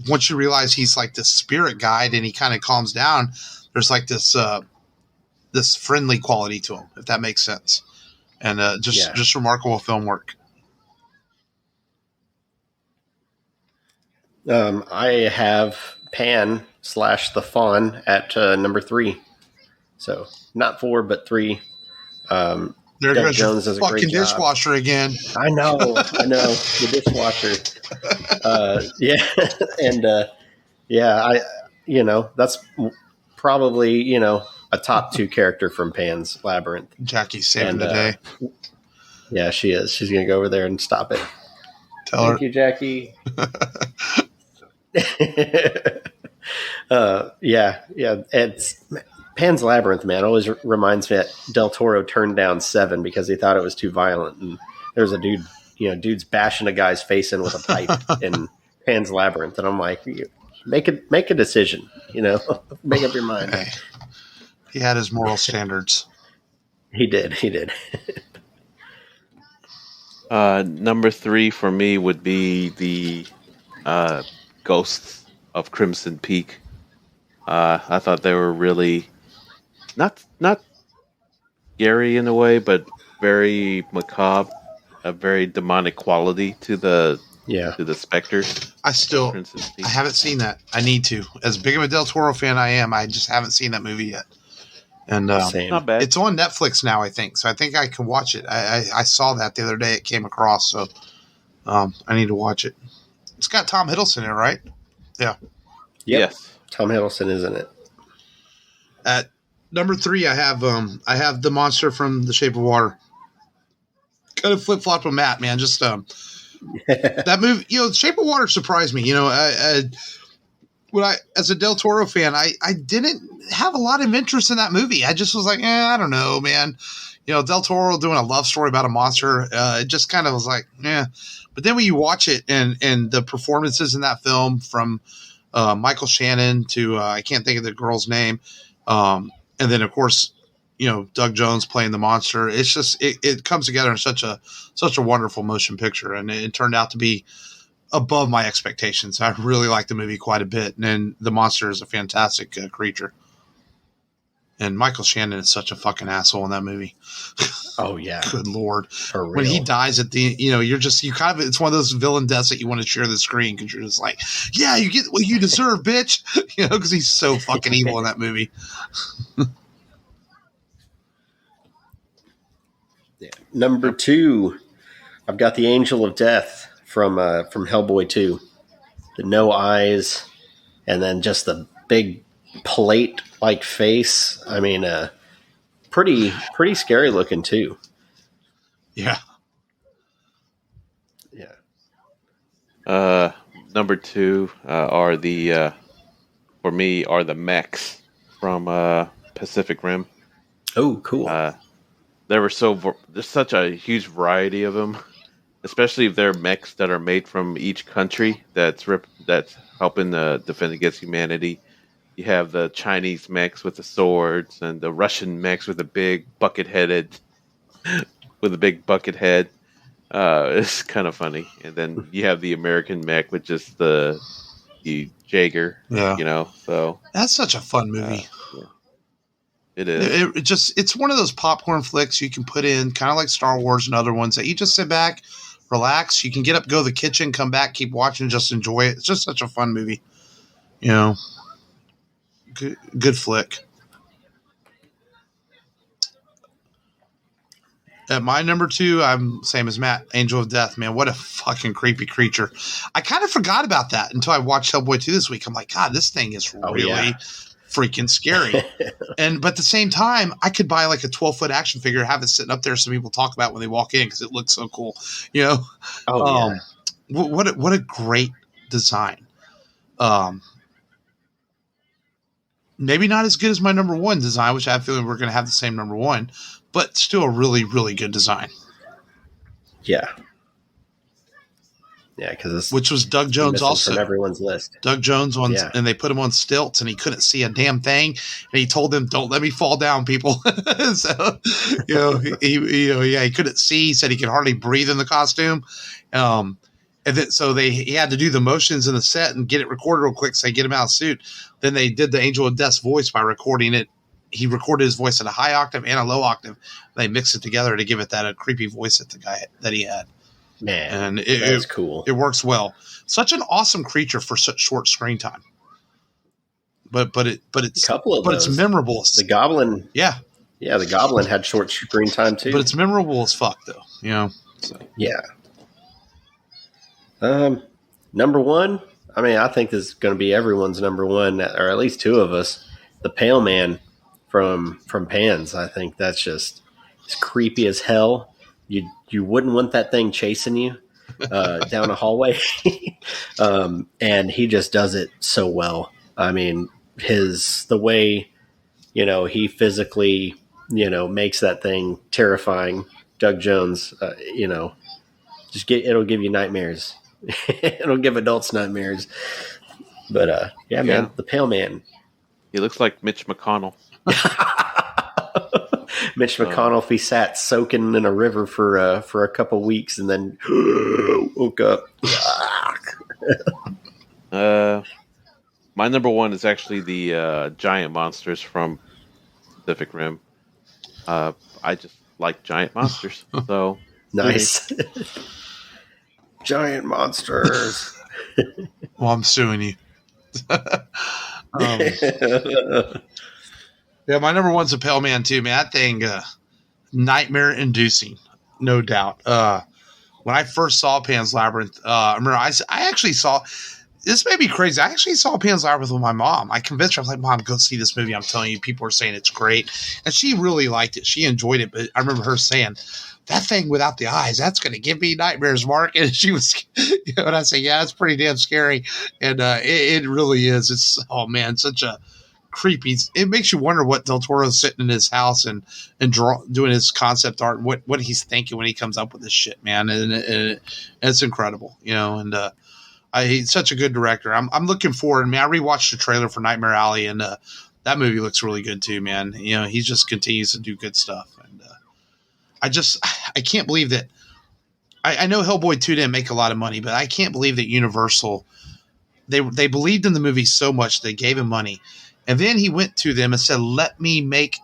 Speaker 1: once you realize he's like this spirit guide and he kind of calms down, there's like this friendly quality to him, if that makes sense. And just remarkable film work.
Speaker 2: I have Pan / the Fawn at number 3. So not 4, but 3.
Speaker 1: There
Speaker 2: Doug
Speaker 1: goes
Speaker 2: Jones does a
Speaker 1: fucking
Speaker 2: great job.
Speaker 1: dishwasher again.
Speaker 2: I know, the dishwasher. And that's probably a top 2 character from Pan's Labyrinth.
Speaker 1: Jackie's saving the day.
Speaker 2: Yeah, she is. She's gonna go over there and stop it. Thank you, Jackie. It's Pan's Labyrinth, man. Always reminds me that Del Toro turned down 7 because he thought it was too violent. And there's a dude's bashing a guy's face in with a pipe in Pan's Labyrinth, and I'm like, make a decision, make up your mind.
Speaker 1: Hey, he had his moral standards.
Speaker 2: He did.
Speaker 3: Number 3 for me would be the Ghosts of Crimson Peak. I thought they were really not scary in a way, but very macabre, a very demonic quality to the specters.
Speaker 1: I haven't seen that. I need to. As big of a Del Toro fan I am, I just haven't seen that movie yet. And
Speaker 3: not bad.
Speaker 1: It's on Netflix now, I think. So I think I can watch it. I saw that the other day. It came across, so I need to watch it. It's got Tom Hiddleston in it, right? Yeah.
Speaker 2: Yep.
Speaker 3: Yes.
Speaker 2: Tom Hiddleston is in it.
Speaker 1: At number 3, I have the monster from The Shape of Water. Kind of flip flop with Matt, man. Just that movie. The Shape of Water surprised me. As a Del Toro fan, I didn't have a lot of interest in that movie. I just was like, I don't know, man. Del Toro doing a love story about a monster. It just kind of was like, But then when you watch it and the performances in that film from Michael Shannon to I can't think of the girl's name, and then of course Doug Jones playing the monster. It's just it comes together in such a wonderful motion picture, and it turned out to be above my expectations. I really like the movie quite a bit, and then the monster is a fantastic creature. And Michael Shannon is such a fucking asshole in that movie.
Speaker 2: Oh yeah,
Speaker 1: good lord!
Speaker 2: For real.
Speaker 1: When he dies at the, it's one of those villain deaths that you want to share the screen because you're just like, yeah, you get what you deserve, bitch. Because he's so fucking evil in that movie.
Speaker 2: Yeah. Number 2, I've got the Angel of Death from Hellboy 2. The no eyes, and then just the big plate-like face. I mean, pretty scary looking too.
Speaker 1: Yeah.
Speaker 2: Yeah.
Speaker 3: Number 2 are the mechs from Pacific Rim.
Speaker 2: Oh, cool.
Speaker 3: There's such a huge variety of them, especially if they're mechs that are made from each country that's helping defend against humanity. You have the Chinese mechs with the swords, and the Russian mechs with a big bucket head. It's kind of funny. And then you have the American mech with just the Jaeger.
Speaker 1: Yeah.
Speaker 3: So
Speaker 1: that's such a fun movie.
Speaker 3: Yeah. It is.
Speaker 1: It's one of those popcorn flicks you can put in, kind of like Star Wars and other ones, that you just sit back, relax. You can get up, go to the kitchen, come back, keep watching, just enjoy it. It's just such a fun movie. Good flick. At my number 2, I'm same as Matt, Angel of Death. Man, what a fucking creepy creature. I kind of forgot about that until I watched Hellboy 2 this week. I'm like, God, this thing is really freaking scary. But at the same time, I could buy like a 12-foot action figure, have it sitting up there so people talk about when they walk in because it looks so cool.
Speaker 2: Oh, yeah.
Speaker 1: What a great design. Maybe not as good as my number 1 design, which I have a feeling we're going to have the same number 1, but still a really, really good design.
Speaker 2: Yeah. Yeah,
Speaker 1: which was Doug Jones also
Speaker 2: from everyone's list.
Speaker 1: Doug Jones and they put him on stilts, and he couldn't see a damn thing, and he told them, "Don't let me fall down, people." So, he couldn't see. He said he could hardly breathe in the costume, and then he had to do the motions in the set and get it recorded real quick, so they get him out of suit. Then they did the Angel of Death's voice by recording it. He recorded his voice at a high octave and a low octave. They mixed it together to give it that creepy voice that the guy that he had.
Speaker 2: Man,
Speaker 1: and
Speaker 2: that's cool.
Speaker 1: It works well. Such an awesome creature for such short screen time. But it's memorable.
Speaker 2: The Goblin,
Speaker 1: yeah,
Speaker 2: the Goblin had short screen time too.
Speaker 1: But it's memorable as fuck, though. So.
Speaker 2: Yeah. Number 1. I mean, I think this is going to be everyone's number 1, or at least 2 of us. The Pale Man from Pans. I think that's just as creepy as hell. You wouldn't want that thing chasing you down a hallway. And he just does it so well. I mean, the way, he physically, makes that thing terrifying. Doug Jones, it'll give you nightmares. It'll give adults nightmares. But, man, the Pale Man.
Speaker 3: He looks like Mitch McConnell.
Speaker 2: Mitch McConnell, if he sat soaking in a river for a couple weeks and then woke up.
Speaker 3: My number 1 is actually the giant monsters from Pacific Rim. I just like giant monsters. So
Speaker 2: nice. Giant monsters.
Speaker 1: Well, I'm suing you. Yeah, my number 1's a Pale Man too, man. That thing, nightmare inducing, no doubt. When I first saw Pan's Labyrinth, I remember I actually saw, this may be crazy, I actually saw Pan's Labyrinth with my mom. I convinced her, I was like, Mom, go see this movie. I'm telling you, people are saying it's great. And she really liked it. She enjoyed it. But I remember her saying, that thing without the eyes, that's going to give me nightmares, Mark. And she was, and I say, yeah, it's pretty damn scary. And it really is. It's, oh man, such a creepy. It makes you wonder what Del Toro's sitting in his house and doing his concept art, and what he's thinking when he comes up with this shit, man. And it's incredible, and he's such a good director. I'm looking forward. I mean, I rewatched the trailer for Nightmare Alley, and that movie looks really good too, man. He just continues to do good stuff. And I can't believe that I know Hellboy 2 didn't make a lot of money, but I can't believe that Universal, they believed in the movie so much they gave him money. And then he went to them and said, let me make,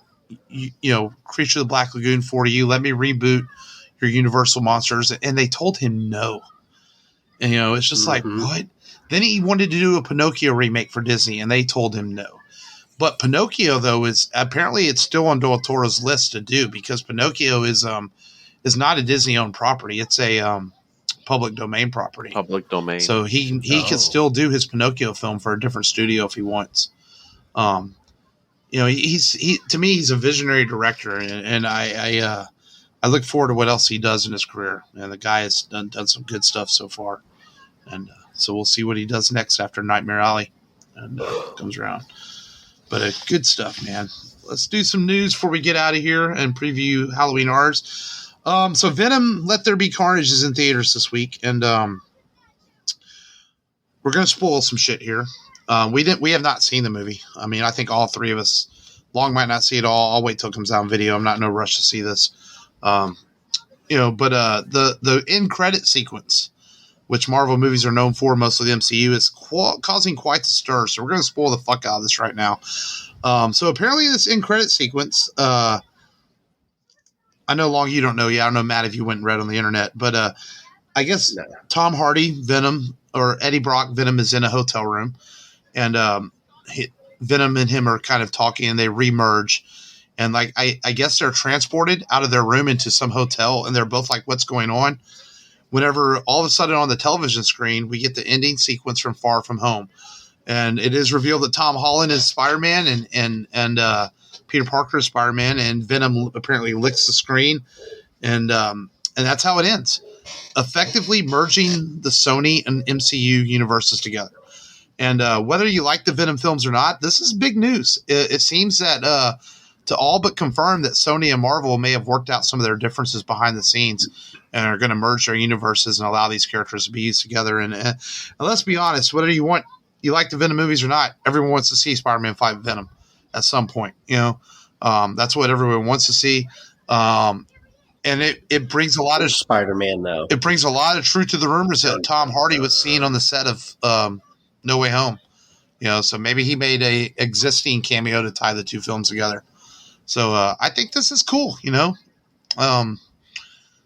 Speaker 1: Creature of the Black Lagoon for you. Let me reboot your Universal monsters. And they told him no. And, it's just like, what? Then he wanted to do a Pinocchio remake for Disney, and they told him no. But Pinocchio, though, it's still on Del Toro's list to do, because Pinocchio is not a Disney-owned property. It's a public domain property.
Speaker 3: Public domain.
Speaker 1: So he can still do his Pinocchio film for a different studio if he wants. To me, he's a visionary director, and I look forward to what else he does in his career. And the guy has done some good stuff so far, and so we'll see what he does next after Nightmare Alley and comes around. But good stuff, man. Let's do some news before we get out of here and preview Halloween Horrors. So Venom: Let There Be Carnage is in theaters this week, and we're going to spoil some shit here. We have not seen the movie. I mean, I think all three of us. Long might not see it all. I'll wait till it comes out on video. I'm not in no rush to see this. But the end credit sequence, which Marvel movies are known for, mostly the MCU, is causing quite the stir. So we're going to spoil the fuck out of this right now. So apparently this end credit sequence, I know, Long, you don't know yet. I don't know, Matt, if you went and read on the internet, but I guess Tom Hardy, Venom, or Eddie Brock, Venom, is in a hotel room, and Venom and him are kind of talking, and they remerge. And like, I guess they're transported out of their room into some hotel, and they're both like, what's going on? Whenever all of a sudden on the television screen, we get the ending sequence from Far From Home. And it is revealed that Tom Holland is Spider-Man and Peter Parker is Spider-Man, and Venom apparently licks the screen. And that's how it ends, effectively merging the Sony and MCU universes together. And whether you like the Venom films or not, this is big news. It seems that to all but confirm that Sony and Marvel may have worked out some of their differences behind the scenes and are going to merge their universes and allow these characters to be used together. And let's be honest, whether you like the Venom movies or not, everyone wants to see Spider-Man fight Venom at some point. That's what everyone wants to see. And it brings a lot of
Speaker 2: Spider-Man, though.
Speaker 1: It brings a lot of truth to the rumors that Tom Hardy was seen on the set of No Way Home. So maybe he made a existing cameo to tie the two films together. So I think this is cool.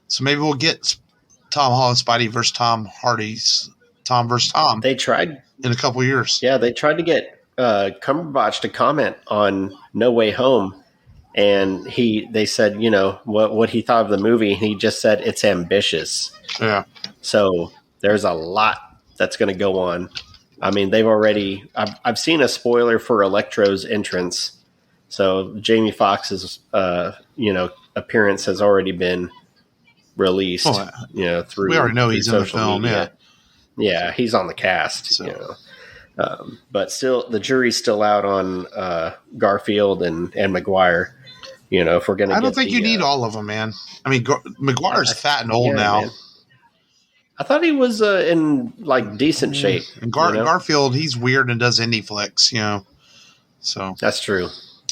Speaker 1: So maybe we'll get Tom Holland Spidey versus Tom Hardy's Tom versus Tom.
Speaker 2: They tried
Speaker 1: in a couple of years.
Speaker 2: Yeah, they tried to get Cumberbatch to comment on No Way Home, and they said, what he thought of the movie, and he just said it's ambitious.
Speaker 1: Yeah.
Speaker 2: So there's a lot that's going to go on. I mean, they've already. I've seen a spoiler for Electro's entrance, so Jamie Foxx's appearance has already been released. Through
Speaker 1: we already know he's in the film.
Speaker 2: Media. Yeah, he's on the cast. So. But still, the jury's still out on Garfield and Maguire. If we're going to,
Speaker 1: I don't think you need all of them, man. I mean, Maguire's fat and old now. Man.
Speaker 2: I thought he was in decent shape.
Speaker 1: And Garfield, he's weird and does indie flicks, So
Speaker 2: that's true.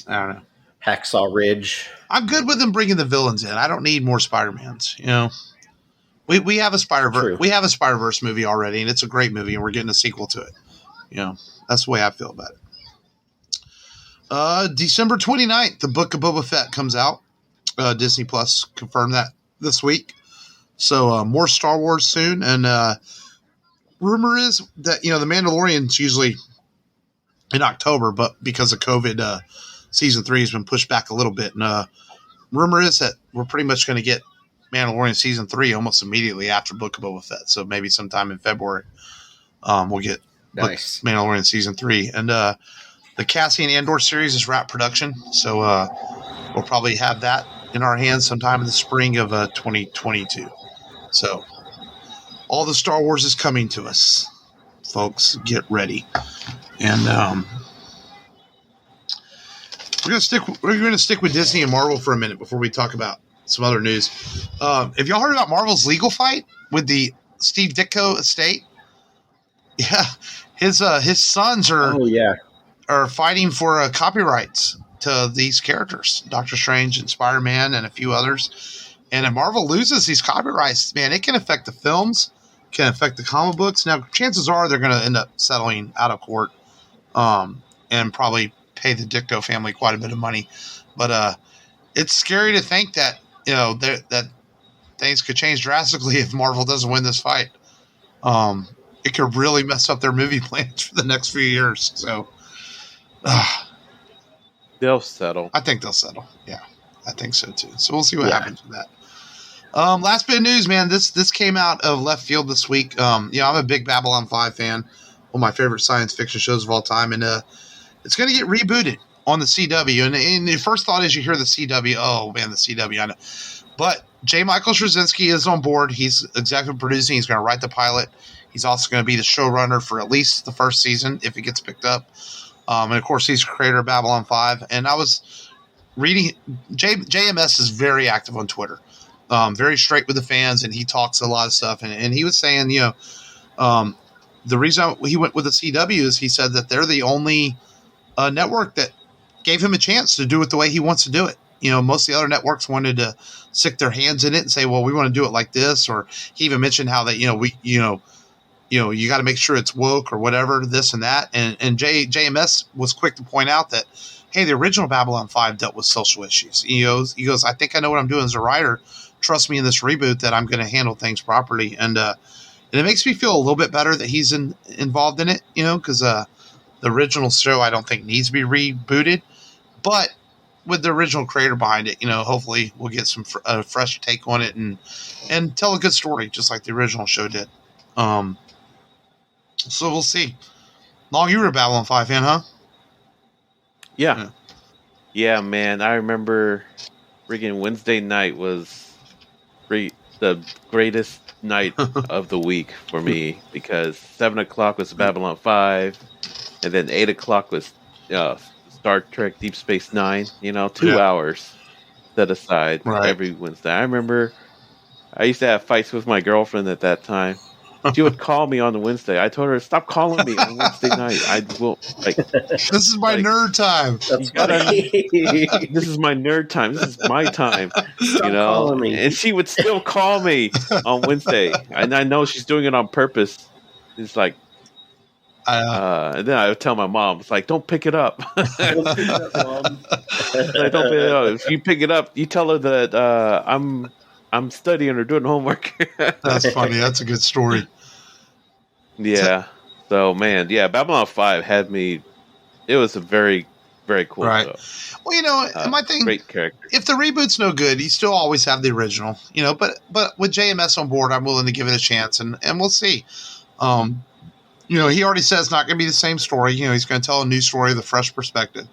Speaker 1: I don't know.
Speaker 2: Hacksaw Ridge.
Speaker 1: I'm good with them bringing the villains in. I don't need more Spider-Mans. We have a Spider-Verse. We have a Spider-Verse movie already, and it's a great movie, and we're getting a sequel to it. That's the way I feel about it. December 29th, the Book of Boba Fett comes out. Disney Plus confirmed that this week. So more Star Wars soon. And rumor is that, The Mandalorian's usually in October, but because of COVID, season 3 has been pushed back a little bit. And rumor is that we're pretty much going to get Mandalorian season 3 almost immediately after Book of Boba Fett. So maybe sometime in February, we'll get
Speaker 2: nice
Speaker 1: Mandalorian season 3. And the Cassian Andor series is wrap production. So we'll probably have that in our hands sometime in the spring of 2022. So all the Star Wars is coming to us, folks. Get ready. And we're gonna stick with Disney and Marvel for a minute before we talk about some other news. Have y'all heard about Marvel's legal fight with the Steve Ditko estate? Yeah, his sons are fighting for copyrights to these characters, Doctor Strange and Spider-Man and a few others. And if Marvel loses these copyrights, man, it can affect the films, can affect the comic books. Now, chances are they're going to end up settling out of court, and probably pay the Ditko family quite a bit of money. But it's scary to think that that things could change drastically if Marvel doesn't win this fight. It could really mess up their movie plans for the next few years. So
Speaker 3: they'll settle.
Speaker 1: I think they'll settle. Yeah, I think so too. So we'll see what happens with that. Last bit of news, man. This came out of left field this week. I'm a big Babylon 5 fan, one of my favorite science fiction shows of all time, and it's going to get rebooted on the CW. And the first thought is you hear the CW, oh man, the CW, I know. But J. Michael Straczynski is on board. He's executive producing. He's going to write the pilot. He's also going to be the showrunner for at least the first season if it gets picked up. And of course, he's creator of Babylon 5. And I was reading, JMS is very active on Twitter. Very straight with the fans, and he talks a lot of stuff. And he was saying, the reason he went with the CW is he said that they're the only network that gave him a chance to do it the way he wants to do it. Most of the other networks wanted to stick their hands in it and say, well, we want to do it like this. Or he even mentioned how that, you got to make sure it's woke or whatever, this and that. And JMS was quick to point out that, hey, the original Babylon 5 dealt with social issues. He goes, I think I know what I'm doing as a writer. Trust me in this reboot that I'm going to handle things properly. And it makes me feel a little bit better that he's involved in it, because the original show I don't think needs to be rebooted. But with the original creator behind it, hopefully we'll get some fresh take on it and tell a good story just like the original show did. So we'll see. Long, you were a Babylon 5 fan, huh?
Speaker 3: Yeah, man. I remember freaking Wednesday night was the greatest night of the week for me because 7 o'clock was Babylon 5, and then 8 o'clock was Star Trek Deep Space Nine. 2 hours set aside every Wednesday. I remember I used to have fights with my girlfriend at that time. She would call me on the Wednesday. I told her, stop calling me on Wednesday night. I will
Speaker 1: this is my nerd time.
Speaker 3: This is my nerd time. This is my time. Calling me. And she would still call me on Wednesday. And I know she's doing it on purpose. It's like, and then I would tell my mom, it's like, don't pick it up. Don't pick it up, Mom. Don't pick it up. If you pick it up, you tell her that I'm studying or doing homework.
Speaker 1: That's funny. That's a good story.
Speaker 3: Yeah. So, man, Babylon 5 had me. It was a very, very cool show.
Speaker 1: Well, my thing.
Speaker 3: Great character. If
Speaker 1: the reboot's no good, you still always have the original. But with JMS on board, I'm willing to give it a chance, and we'll see. He already says it's not going to be the same story. He's going to tell a new story with a fresh perspective.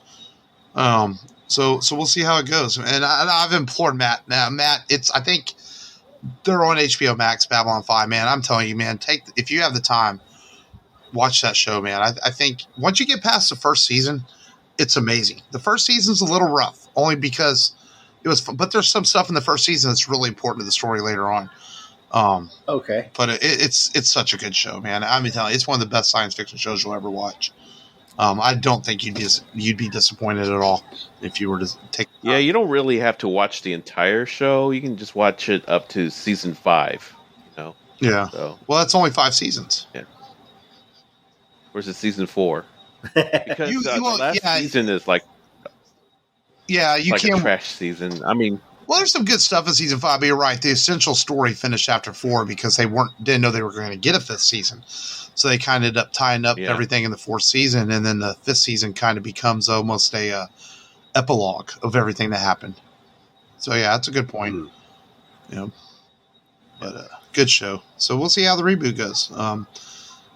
Speaker 1: So we'll see how it goes. And I've implored Matt. Now, Matt, I think they're on HBO Max, Babylon 5, man. I'm telling you, man, if you have the time, watch that show, man. I think once you get past the first season, it's amazing. The first season's a little rough, only because it was fun. But there's some stuff in the first season that's really important to the story later on.
Speaker 2: Okay.
Speaker 1: But it's such a good show, man. I mean, it's one of the best science fiction shows you'll ever watch. I don't think you'd be disappointed at all if you were to take.
Speaker 3: Yeah, you don't really have to watch the entire show. You can just watch it up to season 5.
Speaker 1: Yeah.
Speaker 3: So,
Speaker 1: well, that's only 5 seasons.
Speaker 3: Yeah. Or is it season 4? Because the last season is like.
Speaker 1: Yeah, you can't.
Speaker 3: A trash season. I mean.
Speaker 1: Well, there's some good stuff in season 5, but you're right. The essential story finished after 4 because they didn't know they were going to get a 5th season. So they kind of ended up tying up everything in the 4th season, and then the 5th season kind of becomes almost a epilogue of everything that happened. So yeah, that's a good point. But good show. So we'll see how the reboot goes.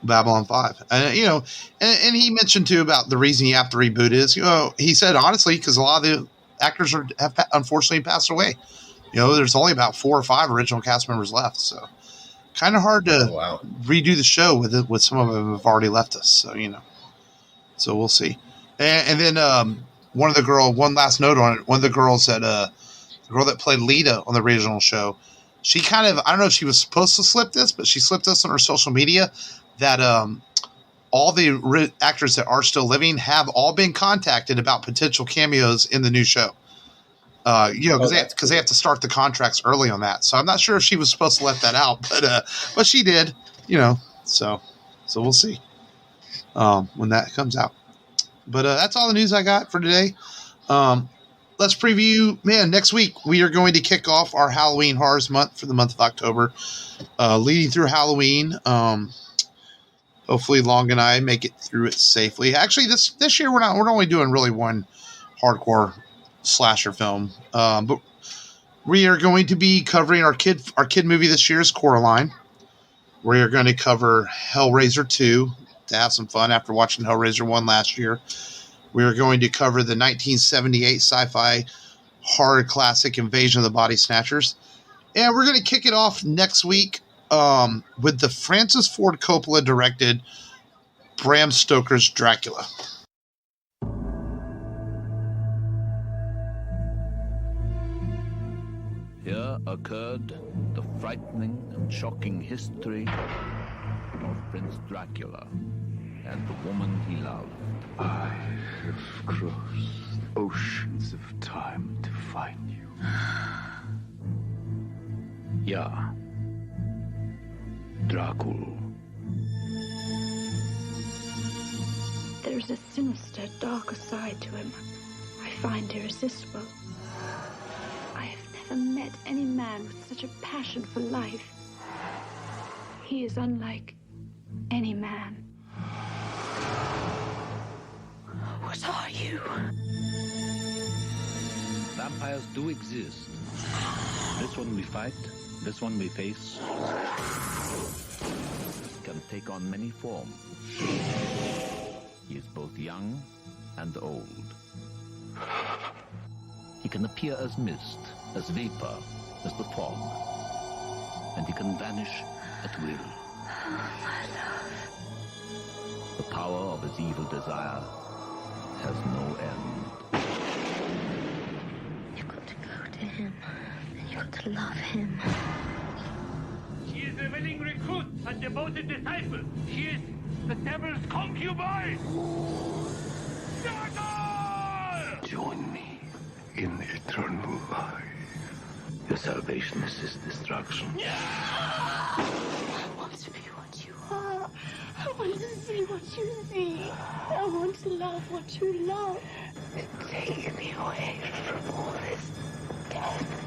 Speaker 1: Babylon 5, and and he mentioned too about the reason you have to reboot is he said honestly because a lot of the actors have unfortunately passed away. There's only about 4 or 5 original cast members left, so kind of hard to redo the show with some of them have already left us. So so we'll see. And then one last note on it. One of the girls the girl that played Lita on the original show, she kind of, I don't know if she was supposed to slip this, but she slipped this on her social media that all the actors that are still living have all been contacted about potential cameos in the new show. Because they have to start the contracts early on that. So I'm not sure if she was supposed to let that out, but she did. So we'll see when that comes out. But that's all the news I got for today. Let's preview. Man, next week we are going to kick off our Halloween Horrors Month for the month of October, leading through Halloween. Hopefully, Long and I make it through it safely. Actually, this year we're only doing really one hardcore slasher film, but we are going to be covering our kid movie this year is Coraline. We are going to cover Hellraiser 2 to have some fun after watching Hellraiser 1 last year. We are going to cover the 1978 sci-fi horror classic Invasion of the Body Snatchers. And we're going to kick it off next week with the Francis Ford Coppola directed Bram Stoker's Dracula.
Speaker 4: Here occurred the frightening and shocking history of Prince Dracula and the woman he loved.
Speaker 5: I have crossed oceans of time to find you.
Speaker 4: Ja, Dracula.
Speaker 6: There's a sinister, darker side to him I find irresistible. I have never met any man with such a passion for life. He is unlike any man. What are you?
Speaker 4: Vampires do exist. This one we fight, this one we face, can take on many forms. He is both young and old. He can appear as mist, as vapor, as the fog, and he can vanish at will.
Speaker 6: My love.
Speaker 4: The power of his evil desire has no end.
Speaker 6: You've got to go to him, and you've got to love him.
Speaker 7: She is a willing recruit and devoted disciple. She is the devil's concubine.
Speaker 5: Join me in eternal life.
Speaker 4: Your salvation is his destruction.
Speaker 6: I want to be what you are. I want to see what you see. I want to love what you love. Take me away from all this death.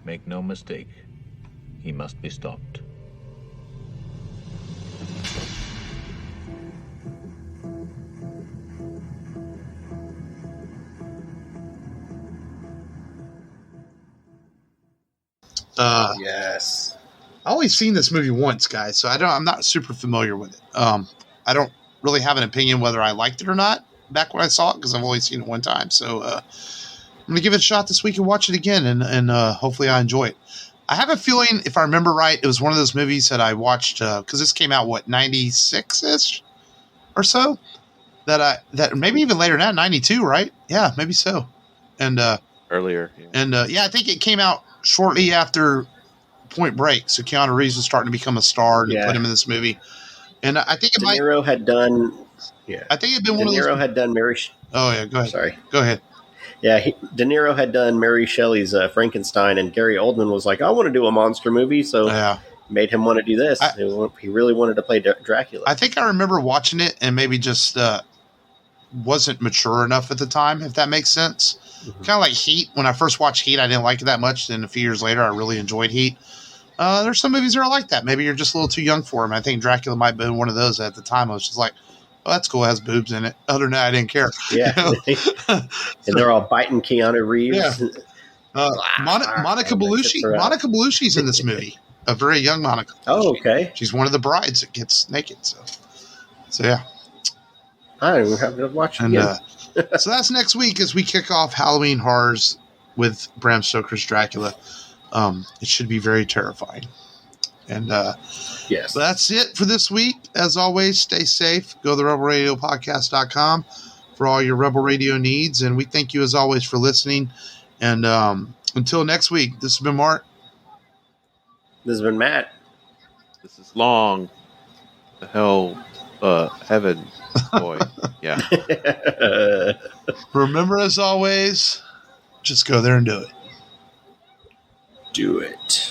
Speaker 4: Make no mistake, he must be stopped.
Speaker 2: Yes.
Speaker 1: I only seen this movie once, guys, so I'm not super familiar with it. I don't really have an opinion whether I liked it or not back when I saw it because I've only seen it one time. So I'm gonna give it a shot this week and watch it again, and hopefully I enjoy it. I have a feeling, if I remember right, it was one of those movies that I watched because this came out 96-ish or so. That maybe even later than that, 92, right? Yeah, maybe so. And
Speaker 3: Earlier. Yeah.
Speaker 1: And I think it came out shortly after Point Break, so Keanu Reeves was starting to become a star, and they put him in this movie. And I think
Speaker 2: De Niro had done. Yeah,
Speaker 1: I think it'd been one of
Speaker 2: De
Speaker 1: those.
Speaker 2: Niro had done Mary.
Speaker 1: Oh yeah, go ahead.
Speaker 2: Sorry,
Speaker 1: go ahead.
Speaker 2: Yeah, De Niro had done Mary Shelley's Frankenstein, and Gary Oldman was like, "I want to do a monster movie," so made him want to do this. He really wanted to play Dracula.
Speaker 1: I think I remember watching it and maybe just wasn't mature enough at the time, if that makes sense. Mm-hmm. Kind of like Heat. When I first watched Heat, I didn't like it that much. Then a few years later, I really enjoyed Heat. There's some movies that are like that. Maybe you're just a little too young for them. I think Dracula might have been one of those at the time. I was just like, oh, that's cool. It has boobs in it. Other than that, I didn't care.
Speaker 2: Yeah. And they're all biting Keanu Reeves.
Speaker 1: Yeah. Monica Bellucci. Monica Bellucci's in this movie. A very young Monica.
Speaker 2: Oh, okay.
Speaker 1: She's one of the brides that gets naked. So yeah.
Speaker 2: I don't even have to watch it again.
Speaker 1: So that's next week as we kick off Halloween Horrors with Bram Stoker's Dracula. It should be very terrifying. And
Speaker 2: Yes.
Speaker 1: that's it for this week. As always, stay safe. Go to rebelradiopodcast.com for all your Rebel Radio needs. And we thank you, as always, for listening. And until next week, this has been Mark.
Speaker 2: This has been Matt.
Speaker 3: This is Long. The hell, heaven boy. Yeah.
Speaker 1: Remember, as always, just go there and do it.
Speaker 2: Do it.